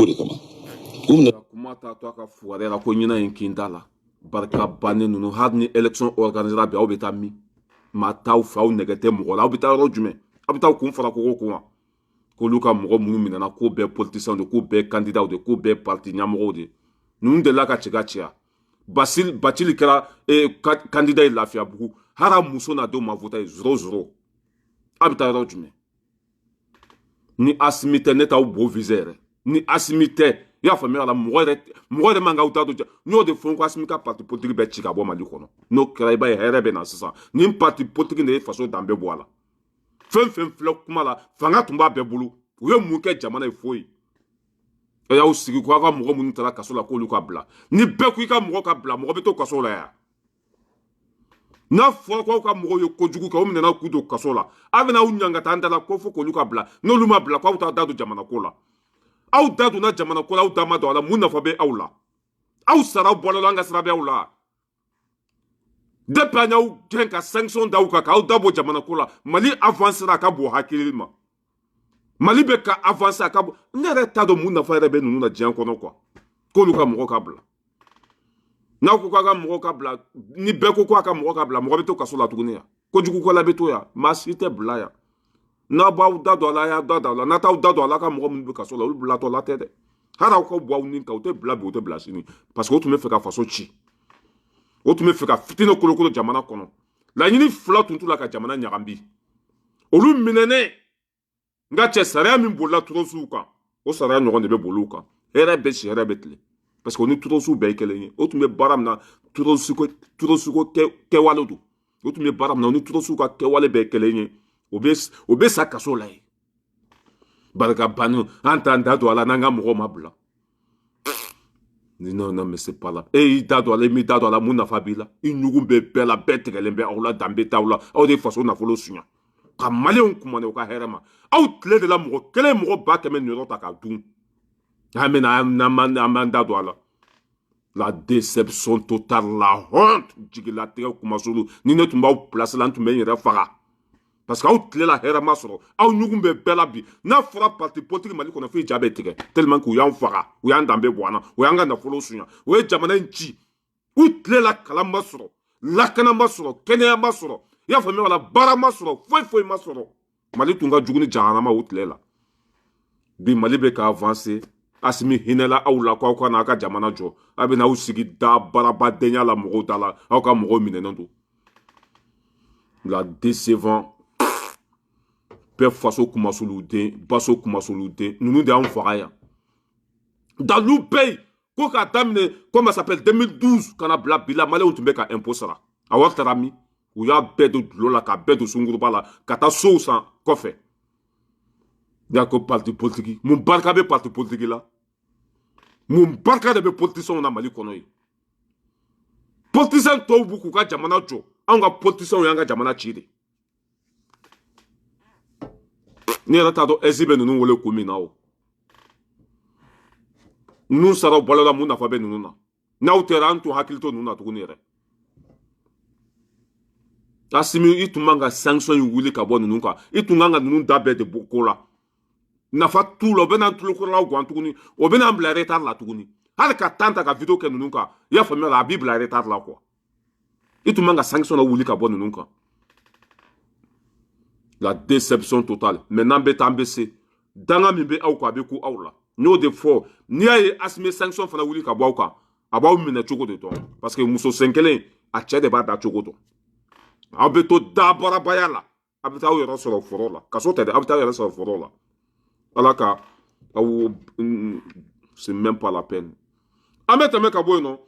K'olu ka mɔgɔ minnu minɛna k'o bɛɛ politiciens de k'o bɛɛ candidat de k'o bɛɛ parti ɲɛmɔgɔw de ninnu delila ka cɛ ka ciya Bacili kɛra candidat ye Lafiyabugu hali a muso n'a denw ma voté 0-0 a bɛ taa yɔrɔ jumɛn ni Asimi tɛ ne t'aw bo visé yɛrɛ ni Asimi tɛ i y'a faamuya la mɔgɔ yɛrɛ man k'aw ta don n y'o de fɔ ko Asimi ka parti politique bɛɛ ci ka bɔ Mali kɔnɔ n'o kɛra i b'a ye hɛrɛ bɛ na sisan nin parti politique de ye faso danbe bɔ a la. Fɛn fɛn filɛ kuma la fanga tun b'a bɛɛ bolo u ye mun kɛ jamana ye foyi e y'aw sigi ko aw ka mɔgɔ minnu taara kaso la k'olu ka bila ni bɛɛ ko i ka mɔgɔ ka bila mɔgɔ bɛ to kaso la yan n'a fɔra ko aw ka mɔgɔw ye kojugu kɛ aw minɛna k'u don kaso la aw bɛna aw ɲangata an da la ko fo k'olu ka bila n'olu ma bila k'aw t'a da don jamana ko la aw da donna jamana ko la aw da ma don a la mun nafa bɛ aw la aw sara bɔra la an ka sira bɛ aw la. Depuis an y'aw gɛn ka sanction d'aw kan k'aw dabɔ jamana ko la Mali avancera a ka bon hakili ma Mali bɛ ka avancer a ka bon ne yɛrɛ t'a dɔn mun nafa yɛrɛ bɛ ninnu na diɲɛ kɔnɔ quoi k'olu ka mɔgɔ ka bila n'aw ko k'a ka mɔgɔ ka bila ni bɛɛ ko k'a ka mɔgɔ ka bila mɔgɔ bɛ to kaso la tuguni yan kojugu kɛla bɛ to yan maa si tɛ bila yan n'a b'aw da don a la a y'a da don a la n'a t'aw da don a la ka mɔgɔ minnu bɛ kaso la olu bilatɔ la tɛ dɛ hali aw ka bɔ aw ni kan u tɛ bila bi u tɛ bila sini parce que o tun bɛ fɛ ka faso ci. o tun bɛ fɛ ka fitinɛ kolokolo jamana kɔnɔ laɲini fila tun t'u la ka jamana ɲagami olu minɛnen nka cɛ sariya min bolila turosiw kan o sariya ɲɔgɔn de bɛ boli u kan hɛrɛ bɛ si hɛrɛ bɛ tile parce que o ni turosiw bɛɛ ye kelen ye o tun bɛ baara min na turosiko kɛwale don o tun bɛ baara min na o ni turosiw ka kɛwale bɛɛ ye kelen ye o bɛ sa kaso la ye barika banni an t'an da don a la n'an ka mɔgɔw ma bila non mais c'est pas là i da don a la i m'i da don a la mun nafa b'i la i ɲugun bɛ bɛɛ la bɛɛ tigɛlen bɛ aw la danbe t'aw la aw de ye faso nafolo suɲa ka maliyɛnw kumane u ka hɛrɛ ma aw tile de la mɔgɔ kelen mɔgɔ 100,000 ɲɔgɔn ta k'a dun an b'an da don a la la déception totale la honte jigilatigɛ kumasulu ni ne tun b'aw place la n tun bɛ n yɛrɛ faga parce que aw tile la hɛrɛ ma sɔrɔ aw ɲugun bɛ bɛɛ la bi n'a fɔra parti politique Mali kɔnɔ f'i ja bɛ tigɛ tellement que u y'an faga u y'an danbe bɔ an na u y'an ka nafolo suɲa u ye jamana in ci u tile la kalan ma sɔrɔ lakana ma sɔrɔ kɛnɛya ma sɔrɔ i y'a faamuya wala baara ma sɔrɔ foyi ma sɔrɔ Mali tun ka jugu ni jahanama u tile la bi Mali bɛ ka avancer Asimi hinɛla aw la k'aw ka n'a ka jamana jɔ a bɛ n'aw sigi da baarabadenya la mɔgɔw da la aw ka mɔgɔw minɛnen don la décevant bɛɛ faso kumasuluw den baso kumasuluw den ninnu de y'anw faga yan dalu bɛɛ ye ko k'a daminɛ comment ça s'appelle 2012 kana bila bi la maliyɛnw tun bɛ ka impôt sara a wari taara min u y'a bɛɛ don dulo la k'a bɛɛ don sunguruba la ka taa sow san kɔfɛ n'i ko parti politique mun barika bɛ parti politique la mun barika de bɛ politicien na Mali kɔnɔ ye politicien tɔw b'u k'u ka jamana jɔ anw ka politicien y'an ka jamana ci de ni yɛrɛ t'a dɔn ɛsi bɛ ninnu wele kun min na o ninnu saraw balola mun nafa bɛ ninnu na n'aw tɛra an tun hakili to ninnu na tuguni yɛrɛ Asimi i tun man ka sanction in wuli ka bɔ ninnu kan i tun kan ka ninnu da bɛɛ de bɔ ko la nafa t'u la o bɛ n'an tulokɔrɔlaw gan tuguni o bɛ n'an bila retard la tuguni hali ka temps ta ka vidéo kɛ ninnu kan i y'a faamuya la a b'i bila retard la quoi i tun man ka sanction wuli ka bɔ ninnu kan la déception totale maintenant bɛ taa an bɛ se danga min bɛ aw kan a bɛ ku aw la n y'o de fɔ n'i y'a ye Asimi sanction fana wuli ka bɔ aw kan a b'aw minɛ cogo de dɔn parce que muso sen kelen a cɛ de b'a da cogo dɔn aw bɛ to dabarabaya la a bɛ taa aw yɛrɛ sɔrɔ foro la kaso tɛ dɛ a bɛ taa aw yɛrɛ sɔrɔ foro la ala ka aw c'est même pas la peine an bɛ tɛmɛ ka bɔ yen nɔ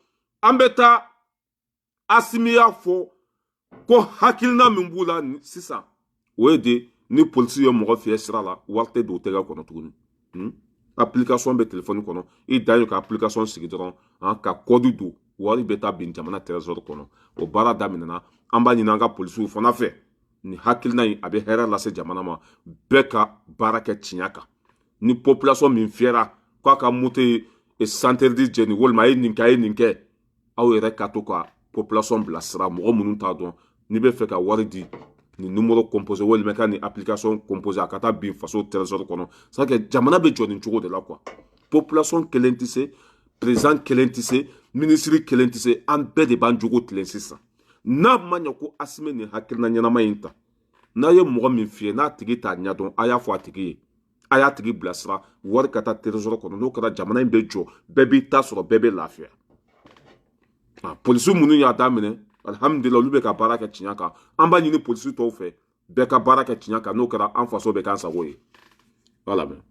an bɛ taa Asimi y'a fɔ ko hakilina min b'u la sisan o ye de ni polisi ye mɔgɔ fiyɛ sira la wari tɛ don o tɛgɛ kɔnɔ tuguni application bɛ telefɔni kɔnɔ i dan ye ka application sigi dɔrɔn ka kɔdi don wari bɛ taa bin jamana trésor kɔnɔ o baara daminɛna an b'a ɲini an ka polisiw fana fɛ ni hakilina in a bɛ hɛrɛ lase jamana ma bɛɛ ka baara kɛ tiɲɛ kan ni population min fiyɛra k'a ka moto ye centre-ville jɛni walima a ye nin kɛ a ye nin kɛ aw yɛrɛ ka to ka population bilasira mɔgɔ minnu t'a dɔn n'i bɛ fɛ ka wari di ni numéro composé walima ka ni application composé a ka taa bin faso trésor kɔnɔ c'est à dire jamana bɛ jɔ nin cogo de la quoi population kelen tɛ se président kelen tɛ se ministre kelen tɛ se an bɛɛ de b'an jogo tilen sisan n'a ma ɲɛ ko Asimi ni hakilina ɲɛnama in ta n'a ye mɔgɔ min fiyɛ n'a tigi t'a ɲɛdɔn a y'a fɔ a tigi ye a y'a tigi bilasira wari ka taa trésor kɔnɔ n'o kɛra jamana in bɛ jɔ bɛɛ b'i ta sɔrɔ bɛɛ bɛ lafiya polisiw minnu y'a daminɛ alhamdulillah olu bɛ ka baara kɛ tiɲɛ kan an b'a ɲini polisi tɔw fɛ bɛɛ ka baara kɛ tiɲɛ kan n'o kɛra an faso bɛ k'an sago ye voilà mais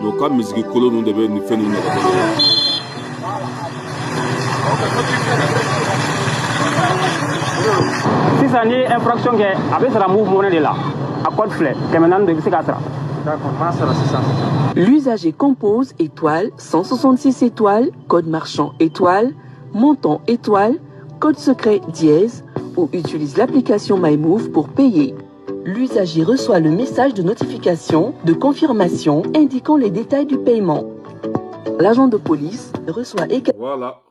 n'o ka misigi kolo ninnu de bɛ nin fɛn ninnu ɲɛgɛn sisan ni infraction kɛ a bɛ sara mun mɔnɛ de la a code filɛ 400 de bɛ se k'a sara. L'usager compose étoile 166 étoiles, code marchand étoile, montant étoile, code secret dièse ou utilise l'application MyMove pour payer. L'usager reçoit le message de notification de confirmation indiquant les détails du paiement. L'agent de police reçoit également... Voilà.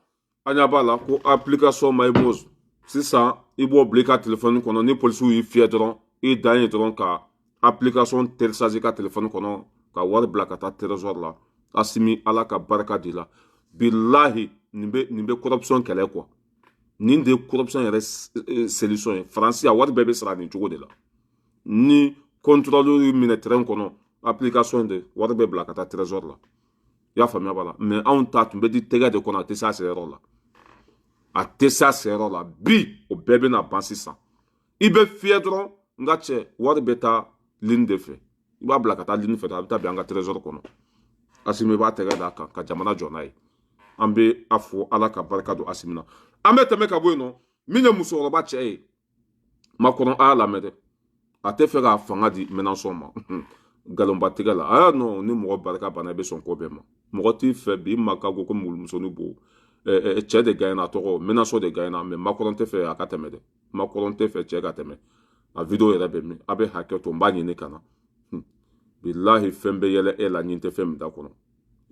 Anyabala, ko application MyMove. C'est ça. Il faut oublier ka téléphone kono ni police yi fier dron et dagne dron ka application télécharger ka téléphone kono ka wari bla ka ta trésor la Asimi ala ka baraka di la billahi nimbe corruption kɛlɛ quoi nin de corruption yɛrɛ solution ye France a wari bɛɛ bɛ sara nin cogo de la ni contrôleur minɛ terrain kɔnɔ application de wari bɛ bila ka ta trésor la y'a faamuya b'a la mais anw ta tun bɛ di tɛgɛ de kɔnɔ a tɛ se a se yɔrɔ la a tɛ se a se yɔrɔ la bi o bɛɛ bɛna ban sisan i bɛ fiyɛ dɔrɔn n ka cɛ wari bɛ taa ligne de fɛ i b'a bila ka taa ligne fɛ a bɛ taa bin an ka trésor kɔnɔ Assimi b'a tɛgɛ d'a kan ka jamana jɔ n'a ye an bɛ a fɔ ala ka barika don Assimi na an bɛ tɛmɛ ka bɔ yen nɔ min ye musokɔrɔba cɛ ye Macron a y'a lamɛn dɛ a tɛ fɛ k'a fanga di Mélenchon ma galonba tigɛ la a y'a nɔ ni mɔgɔ barika banna i bɛ sɔn ko bɛɛ ma mɔgɔ t'i fɛ bi ma ka ko ko musoni bo cɛ de gagnera a tɔgɔ Mélenchon de gagnera mais Macron tɛ fɛ a ka tɛmɛ dɛ Macron tɛ fɛ cɛ ka tɛmɛ a vidéo yɛrɛ bɛ min a bɛ hakɛ to n b'a ɲini ka na bilahi fɛn bɛ yɛlɛ e la ɲin tɛ fɛn min da kɔnɔ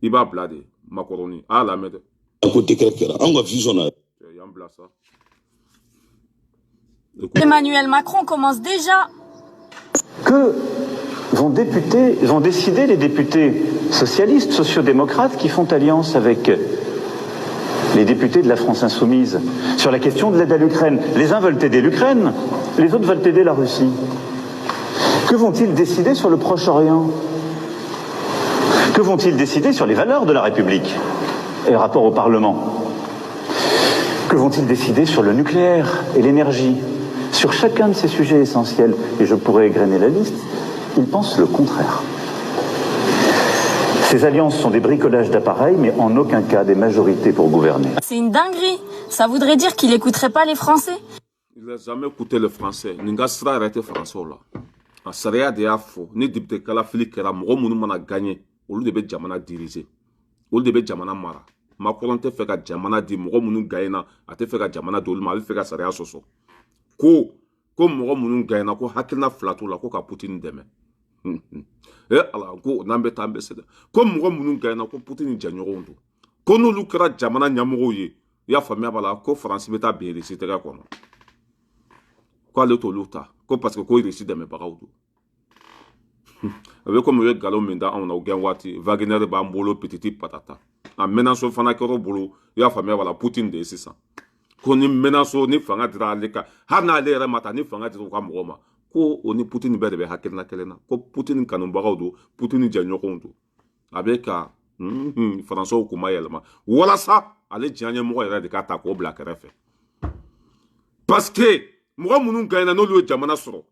i b'a bila de Macron a y'a lamɛn dɛ a ko décret kɛra an ka vision na y'an bila sa. Emmanuel Macron commence déjà. Que vont décider les députés socialistes, sociodémocrates qui font alliance avec les députés de la France insoumise sur la question de l'aide à l'Ukraine? Les uns veulent aider l'Ukraine, les autres veulent aider la Russie. Que vont-ils décider sur le Proche-Orient? Que vont-ils décider sur les valeurs de la République et rapport au Parlement? Que vont-ils décider sur le nucléaire et l'énergie? Sur chacun de ces sujets essentiels, et je pourrais égrener la liste, ils pensent le contraire. Ces alliances sont des bricolages d'appareils, mais en aucun cas des majorités pour gouverner. C'est une dinguerie. Ça voudrait dire qu'il n'écouterait pas les Français. Il n'a jamais écouté le français. Ninga sera arrêté français là. A sariya de y'a fɔ ni député kalafili kɛra mɔgɔ minnu mana gagner olu de bɛ jamana diriger olu de bɛ jamana mara Macron tɛ fɛ ka jamana di mɔgɔ minnu gagnera a tɛ fɛ ka jamana di olu ma a bɛ fɛ ka sariya sɔsɔ ko mɔgɔ minnu gagnera ko hakilina fila t'u la ko ka Poutine dɛmɛ ala ko n'an bɛ taa an bɛ se dɛ ko mɔgɔ minnu gagnera ko Poutine jɛɲɔgɔnw don ko n'olu kɛra jamana ɲɛmɔgɔw ye i y'a faamuya b'a la ko Faransi bɛ taa bin Russie tɛgɛ kɔnɔ ko ale t'olu ta ko parce que ko Russie dɛmɛbagaw don a bɛ komi u ye nkalon min da anw na o gɛn waati Wagner b'an bolo pititi patata a Mélenchon fana kɛr'o bolo i y'a faamuya b'a la Poutine de ye sisan ko ni Mélenchon ni fanga dira ale kan hali n'ale yɛrɛ ma ta ni fanga dira u ka mɔgɔ ma ko o ni Poutine bɛɛ de bɛ hakilina kelen na ko Poutine kanubagaw don Poutine jɛɲɔgɔnw don a bɛ ka Faransɛw kuma yɛlɛma walasa ale diɲɛ ɲɛmɔgɔ yɛrɛ de k'a ta k'o bila kɛrɛfɛ parce que mɔgɔ minnu gagnera n'olu ye jamana sɔrɔ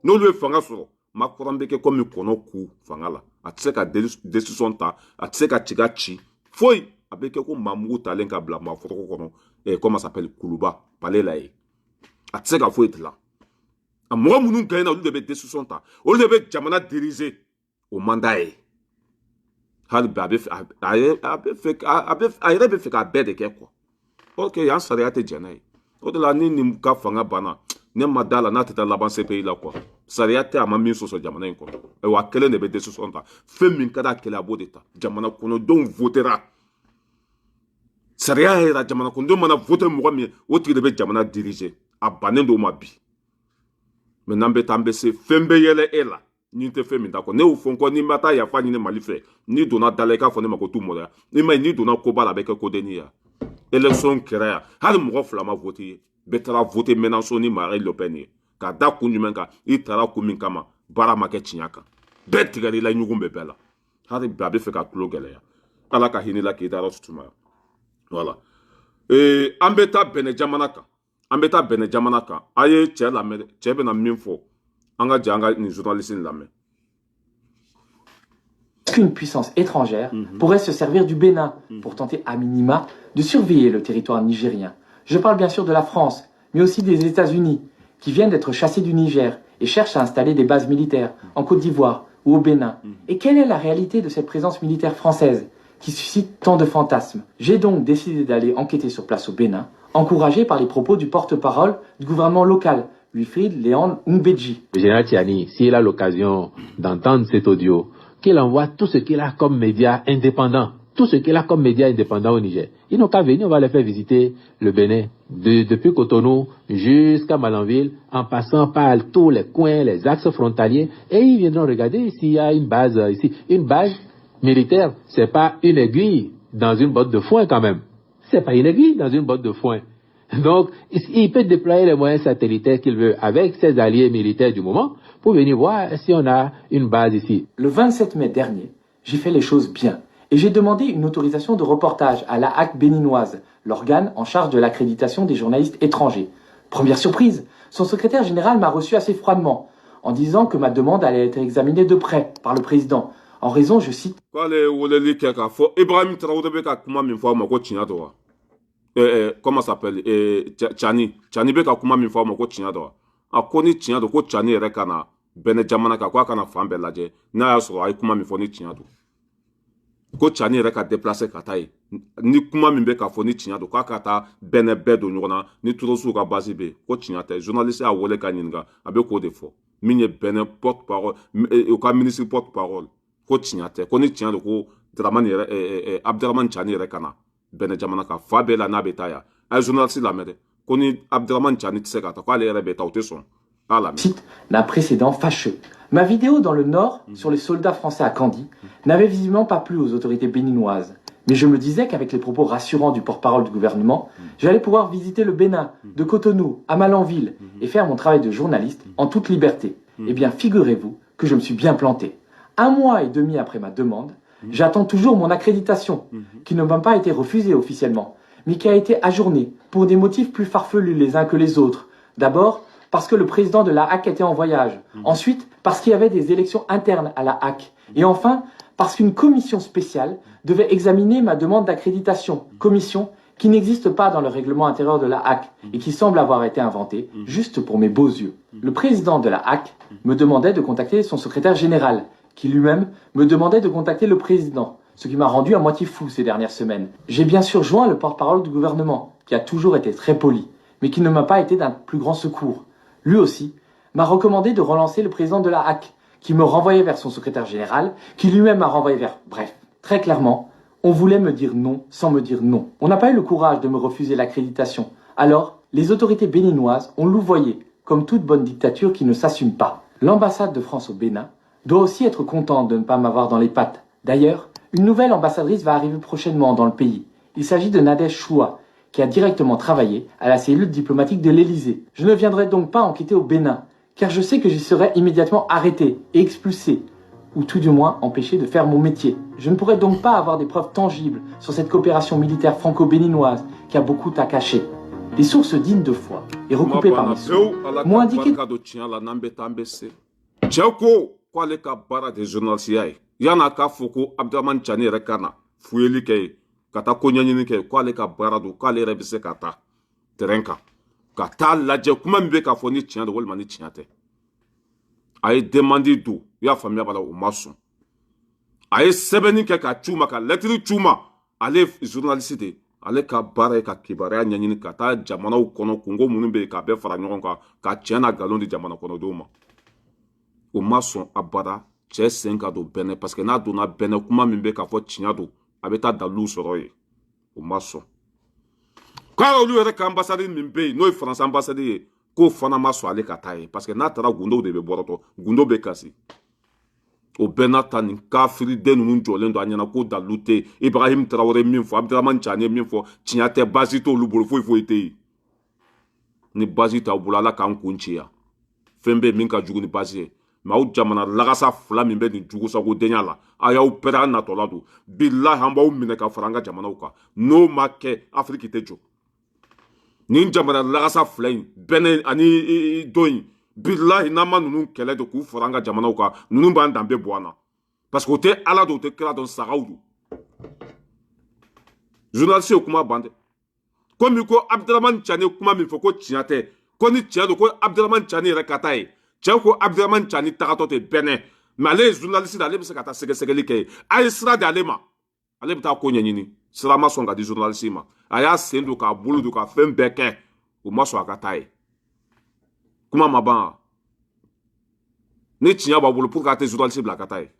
n'olu ye fanga sɔrɔ Macron bɛ kɛ komi kɔnɔ ku fanga la a tɛ se ka décision ta a tɛ se ka ciga ci foyi a bɛ kɛ ko maamugu talen ka bila maaforoko kɔnɔ comment ça s'appelle Kuluba palais la ye a tɛ se ka foyi dilan a mɔgɔ minnu gagnera olu de bɛ décision ta olu de bɛ jamana diriger o mandat ye hali bi a yɛrɛ bɛ fɛ k'a bɛɛ de kɛ quoi ok yan sariya tɛ jɛn n'a ye o de la ni nin ka fanga banna ne ma da la n'a tɛ taa laban CPI la quoi sariya tɛ a ma min sɔsɔ jamana in kɔnɔ wa kelen de bɛ décision ta fɛn min ka d'a kɛlɛ a b'o de ta jamana kɔnɔdenw votera sariya yɛrɛ jamana kɔnɔdenw mana voter mɔgɔ min ye o tigi de bɛ jamana diriger a bannen don ma bi mais n'an bɛ taa an bɛ se fɛn bɛ yɛlɛ e la ni tɛ fɛn min ta kɔ ne y'o fɔ n kɔ ni ma taa yafa ɲini Mali fɛ n'i donna da la i k'a fɔ ne ma ko tu mɔdɛya n'i ma ye n'i donna koba la a bɛ kɛ kodenni ye élection kɛra yan hali mɔgɔ fila ma voter ye bɛɛ taara voter Mélenchon ni Marine Le Pen ye k'a da kun jumɛn kan i taara kun min kama baara ma kɛ tiɲɛ kan bɛɛ tigɛra i la ɲugun bɛ bɛɛ la hali bi a bɛ fɛ ka tulo gɛlɛya ala ka hinɛ la k'i da yɔrɔ sumaya voilà an bɛ taa Bɛnɛ jamana kan a ye cɛ lamɛn cɛ bɛna min fɔ an ka jɛ an ka nin journaliste in lamɛn. Qu'une puissance étrangère pourrait se servir du Bénin pour tenter à minima de surveiller le territoire nigérien. Je parle bien sûr de la France, mais aussi des États-Unis, qui viennent d'être chassés du Niger et cherchent à installer des bases militaires en Côte d'Ivoire ou au Bénin. Et quelle est la réalité de cette présence militaire française qui suscite tant de fantasmes? J'ai donc décidé d'aller enquêter sur place au Bénin, encouragé par les propos du porte-parole du gouvernement local, Wilfried Léon Ngbeji. Le général Tiani, s'il a l'occasion d'entendre cet audio, qu'il envoie tout ce qu'il a comme médias indépendants, tout ce qu'il a comme médias indépendants au Niger. Ils n'ont qu'à venir, on va les faire visiter le Bénin, depuis Cotonou jusqu'à Malanville, en passant par tous les coins, les axes frontaliers, et ils viendront regarder s'il y a une base ici. Une base militaire, c'est pas une aiguille dans une botte de foin quand même. C'est pas une aiguille dans une botte de foin. Donc, il peut déployer les moyens satellitaires qu'il veut avec ses alliés militaires du moment pour venir voir si on a une base ici. Le 27 mai dernier, j'ai fait les choses bien Et j'ai demandé une autorisation de reportage à la HAC béninoise, l'organe en charge de l'accréditation des journalistes étrangers. Première surprise, son secrétaire général m'a reçu assez froidement, en disant que ma demande allait être examinée de près par le président, en raison, je cite, comment ça s'appelle Chani beka kuma min fa ma ko tiɲa dɔ a ko ni tiɲa do ko Chani yɛrɛ kana bɛnɛ jamana ka ko a kana fan bɛɛ lajɛ n'a y'a sɔrɔ a ye kuma min fɔ ni tiɲa do ko Chani yɛrɛ ka déplacer ka taa ye ni kuma min bɛ ka fɔ ni tiɲa do k'a ka taa bɛnɛ bɛɛ don ɲɔgɔn na ni Turosiw ka base bɛ yen ko tiɲa tɛ journaliste y'a wele ka ɲininka a bɛ k'o de fɔ min ye bɛnɛ porte parole u ka ministre porte parole ko tiɲa tɛ ko ni tiɲa do ko Dramani yɛrɛ Abdraman Chani yɛrɛ kana bɛnɛ jamana ka fa bɛɛ la n'a bɛ taa yan a ye journaliste lamɛn dɛ ko ni Abdraman Chani tɛ se ka taa k'ale yɛrɛ bɛ taa o tɛ sɔn a lamɛn. Cite d'un précédent fâcheux. Ma vidéo dans le Nord sur les soldats français à Kandy n'avait visiblement pas plu aux autorités béninoises. Mais je me disais qu'avec les propos rassurants du porte-parole du gouvernement, j'allais pouvoir visiter le Bénin, de Cotonou à Malanville et faire mon travail de journaliste en toute liberté. Eh bien, figurez-vous que je me suis bien planté. 1 mois et demi après ma demande, j'attends toujours mon accréditation, qui ne m'a pas été refusée officiellement, mais qui a été ajournée pour des motifs plus farfelus les uns que les autres. D'abord, parce que le président de la HAC était en voyage. Ensuite, parce qu'il y avait des élections internes à la HAC. Et enfin, parce qu'une commission spéciale devait examiner ma demande d'accréditation. Commission qui n'existe pas dans le règlement intérieur de la HAC et qui semble avoir été inventée juste pour mes beaux yeux. Le président de la HAC me demandait de contacter son secrétaire général, qui lui-même me demandait de contacter le président, ce qui m'a rendu à moitié fou ces dernières semaines. J'ai bien sûr joint le porte-parole du gouvernement, qui a toujours été très poli, mais qui ne m'a pas été d'un plus grand secours. Lui aussi m'a recommandé de relancer le président de la HAC, qui me renvoyait vers son secrétaire général, qui lui-même m'a renvoyé vers... Bref, très clairement, on voulait me dire non sans me dire non. On n'a pas eu le courage de me refuser l'accréditation. Alors, les autorités béninoises ont louvoyé, comme toute bonne dictature qui ne s'assume pas. L'ambassade de France au Bénin doit aussi être contente de ne pas m'avoir dans les pattes. D'ailleurs, une nouvelle ambassadrice va arriver prochainement dans le pays. Il s'agit de Nadège Choua, qui a directement travaillé à la cellule diplomatique de l'Élysée. Je ne viendrai donc pas enquêter au Bénin, car je sais que j'y serai immédiatement arrêté et expulsé, ou tout du moins empêché de faire mon métier. Je ne pourrai donc pas avoir des preuves tangibles sur cette coopération militaire franco-béninoise qui a beaucoup à cacher. Des sources dignes de foi et recoupées par mes sources m'ont indiqué... Kwale ka bara de journaliste yaye yana ka foko Abdraman Chani yɛrɛ kana fuyeli kɛ ye ka taa ko ɲɛɲini kɛ kwale ka bara do k'ale yɛrɛ bɛ se ka taa terrain kan ka taa lajɛ kuma min bɛ k'a fɔ ni tiɲɛ do walima ni tiɲɛ tɛ a ye demande do i y'a faamuya b'a la o ma sɔn a ye sɛbɛnni kɛ ka ci u ma ka lettre ci u ma ale ye journaliste de ale ka baara ye ka kibaruya ɲɛɲini ka taa jamanaw kɔnɔ kungo minnu bɛ yen k'a bɛɛ fara ɲɔgɔn kan ka tiɲɛ n'a nkalon di jamana kɔnɔdenw ma o ma sɔn abada cɛ sen ka don bɛnɛ parce que n'a donna bɛnɛ kuma min bɛ k'a fɔ tiɲɛ don a bɛ taa dalilu sɔrɔ yen o ma sɔn k'a olu yɛrɛ ka ambassade min bɛ yen n'o ye faransi ambassade ye k'o fana ma sɔn ale ka taa yen parce que n'a taara gundow de bɛ bɔrɔtɔ gundo bɛ kasi o bɛɛ n'a ta nin kafiriden ninnu jɔlen don a ɲɛna ko dalilu tɛ yen Ibrahim Traoré min fɔ Abdraman Chani ye min fɔ tiɲɛ tɛ basi t'olu bolo foyi foyi tɛ yen ni basi t'aw bolo ala k'an kun ci yan fɛn bɛ yen min ka jugu ni basi ye mais aw jamana lagasa fila min bɛ nin jugusagodenya la a y'aw pɛrɛ a natɔla don bilahi an b'aw minɛ ka fara an ka jamanaw kan n'o ma kɛ Afiriki tɛ jɔ nin jamana lagasa fila in bɛnɛ ani dɔ in bilahi n'an ma ninnu kɛlɛ de k'u fara an ka jamanaw kan ninnu b'an danbe bɔ an na parce que o tɛ ala don o tɛ kira dɔn sagaw don journaliste ye kuma ban dɛ komi ko Abdraman Chani ye kuma min fɔ ko tiɲɛ tɛ ko ni tiɲɛ don ko Abdraman Chani yɛrɛ ka taa ye cɛ ko Abdraman Chani tagatɔ tɛ bɛnɛ mais ale ye journaliste de ale bɛ se ka taa sɛgɛsɛgɛli kɛ ye a ye sira di ale ma ale bɛ taa ko ɲɛɲini sira ma sɔn ka di journaliste ma a y'a sen don k'a bolo don ka fɛn bɛɛ kɛ o ma sɔn a ka taa ye kuma ma ban ni tiɲɛ b'a bolo pour que a tɛ journaliste bila ka taa ye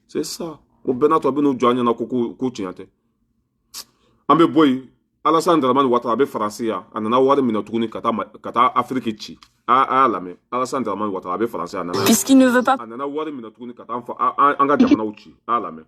c'est ça o bɛɛ n'a to a bɛ n'u jɔ an ɲɛna ko tiɲɛ tɛ an bɛ bɔ yen Alassane Dramane Ouattara a bɛ Faransi yan a nana wari minɛ tuguni ka taa Afiriki ci a y'a lamɛn Alassane Dramane Ouattara a bɛ Faransi a nana Puisqu'il ne veut pas a nana wari minɛ tuguni ka taa an ka jamanaw ci a y'a lamɛn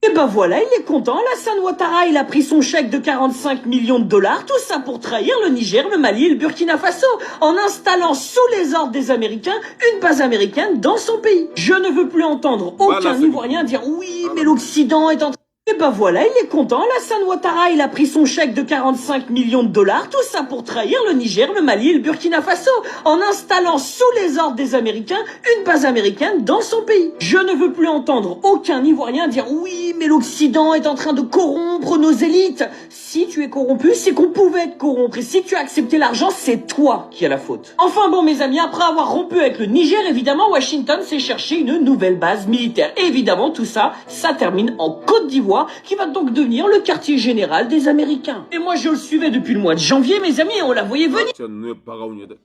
Et ben voilà, il est content, Alassane Ouattara, il a pris son chèque de 45 millions de dollars, tout ça pour trahir le Niger, le Mali et le Burkina Faso, en installant sous les ordres des Américains une base américaine dans son pays. Je ne veux plus entendre aucun Ivoirien dire oui, mais l'Occident est en train... Et ben voilà, il est content, Alassane Ouattara, il a pris son chèque de 45 millions de dollars, tout ça pour trahir le Niger, le Mali et le Burkina Faso, en installant sous les ordres des Américains une base américaine dans son pays. Je ne veux plus entendre aucun Ivoirien dire oui, mais l'Occident est en train de corrompre nos élites. Si tu es corrompu, c'est qu'on pouvait te corrompre, et si tu as accepté l'argent, c'est toi qui as la faute. Enfin bon mes amis, après avoir rompu avec le Niger, évidemment, Washington s'est cherché une nouvelle base militaire. Et évidemment, tout ça, ça termine en Côte d'Ivoire, qui va donc devenir le quartier général des Américains. Et moi, je le suivais depuis le mois de janvier, mes amis, et on la voyait venir.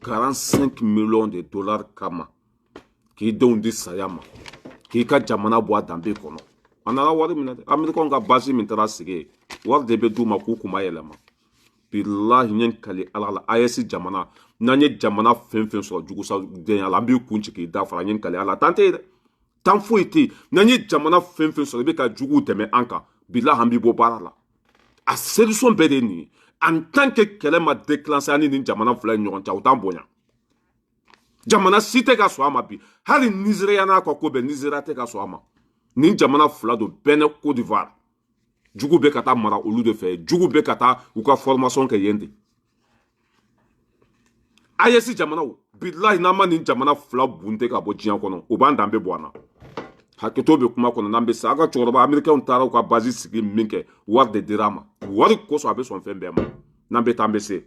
45 millions de dollars kama. Qui donne des sayama. Qui ka jamana boa dambe kono. Anala wari minade. Amerikon ka basi mintera sige. War debe duma kukuma yelema. Billahi nyen kali ala ayesi jamana. Nanye jamana fen so jugusa den ala bi kunchi ki da fara nyen kali ala tante de. Tant fou été, nanye jamana fen so be ka jugu teme anka. Billahi hambi bo barala. A solution bedeni. En tant que kelema déclenché ani ni jamana fla nyon cha utan bonya. Jamana site ka so ama bi. Hali Nigeria na ko be Nigeria te ka so ama. Ni jamana fla do Benin Côte d'Ivoire. Jugu be kata mara olu de fe. Jugu be kata ou ka formation ke yende. Ayesi jamana o. Billahi na ma ni jamana fla bunte ka bo jian kono. O ban dambe boana. Haketo be kuma kono nambe sa aga choroba Americain tara ko base sigi minke war de dirama. War ko so abe son fe mbema. Nambe tambe se.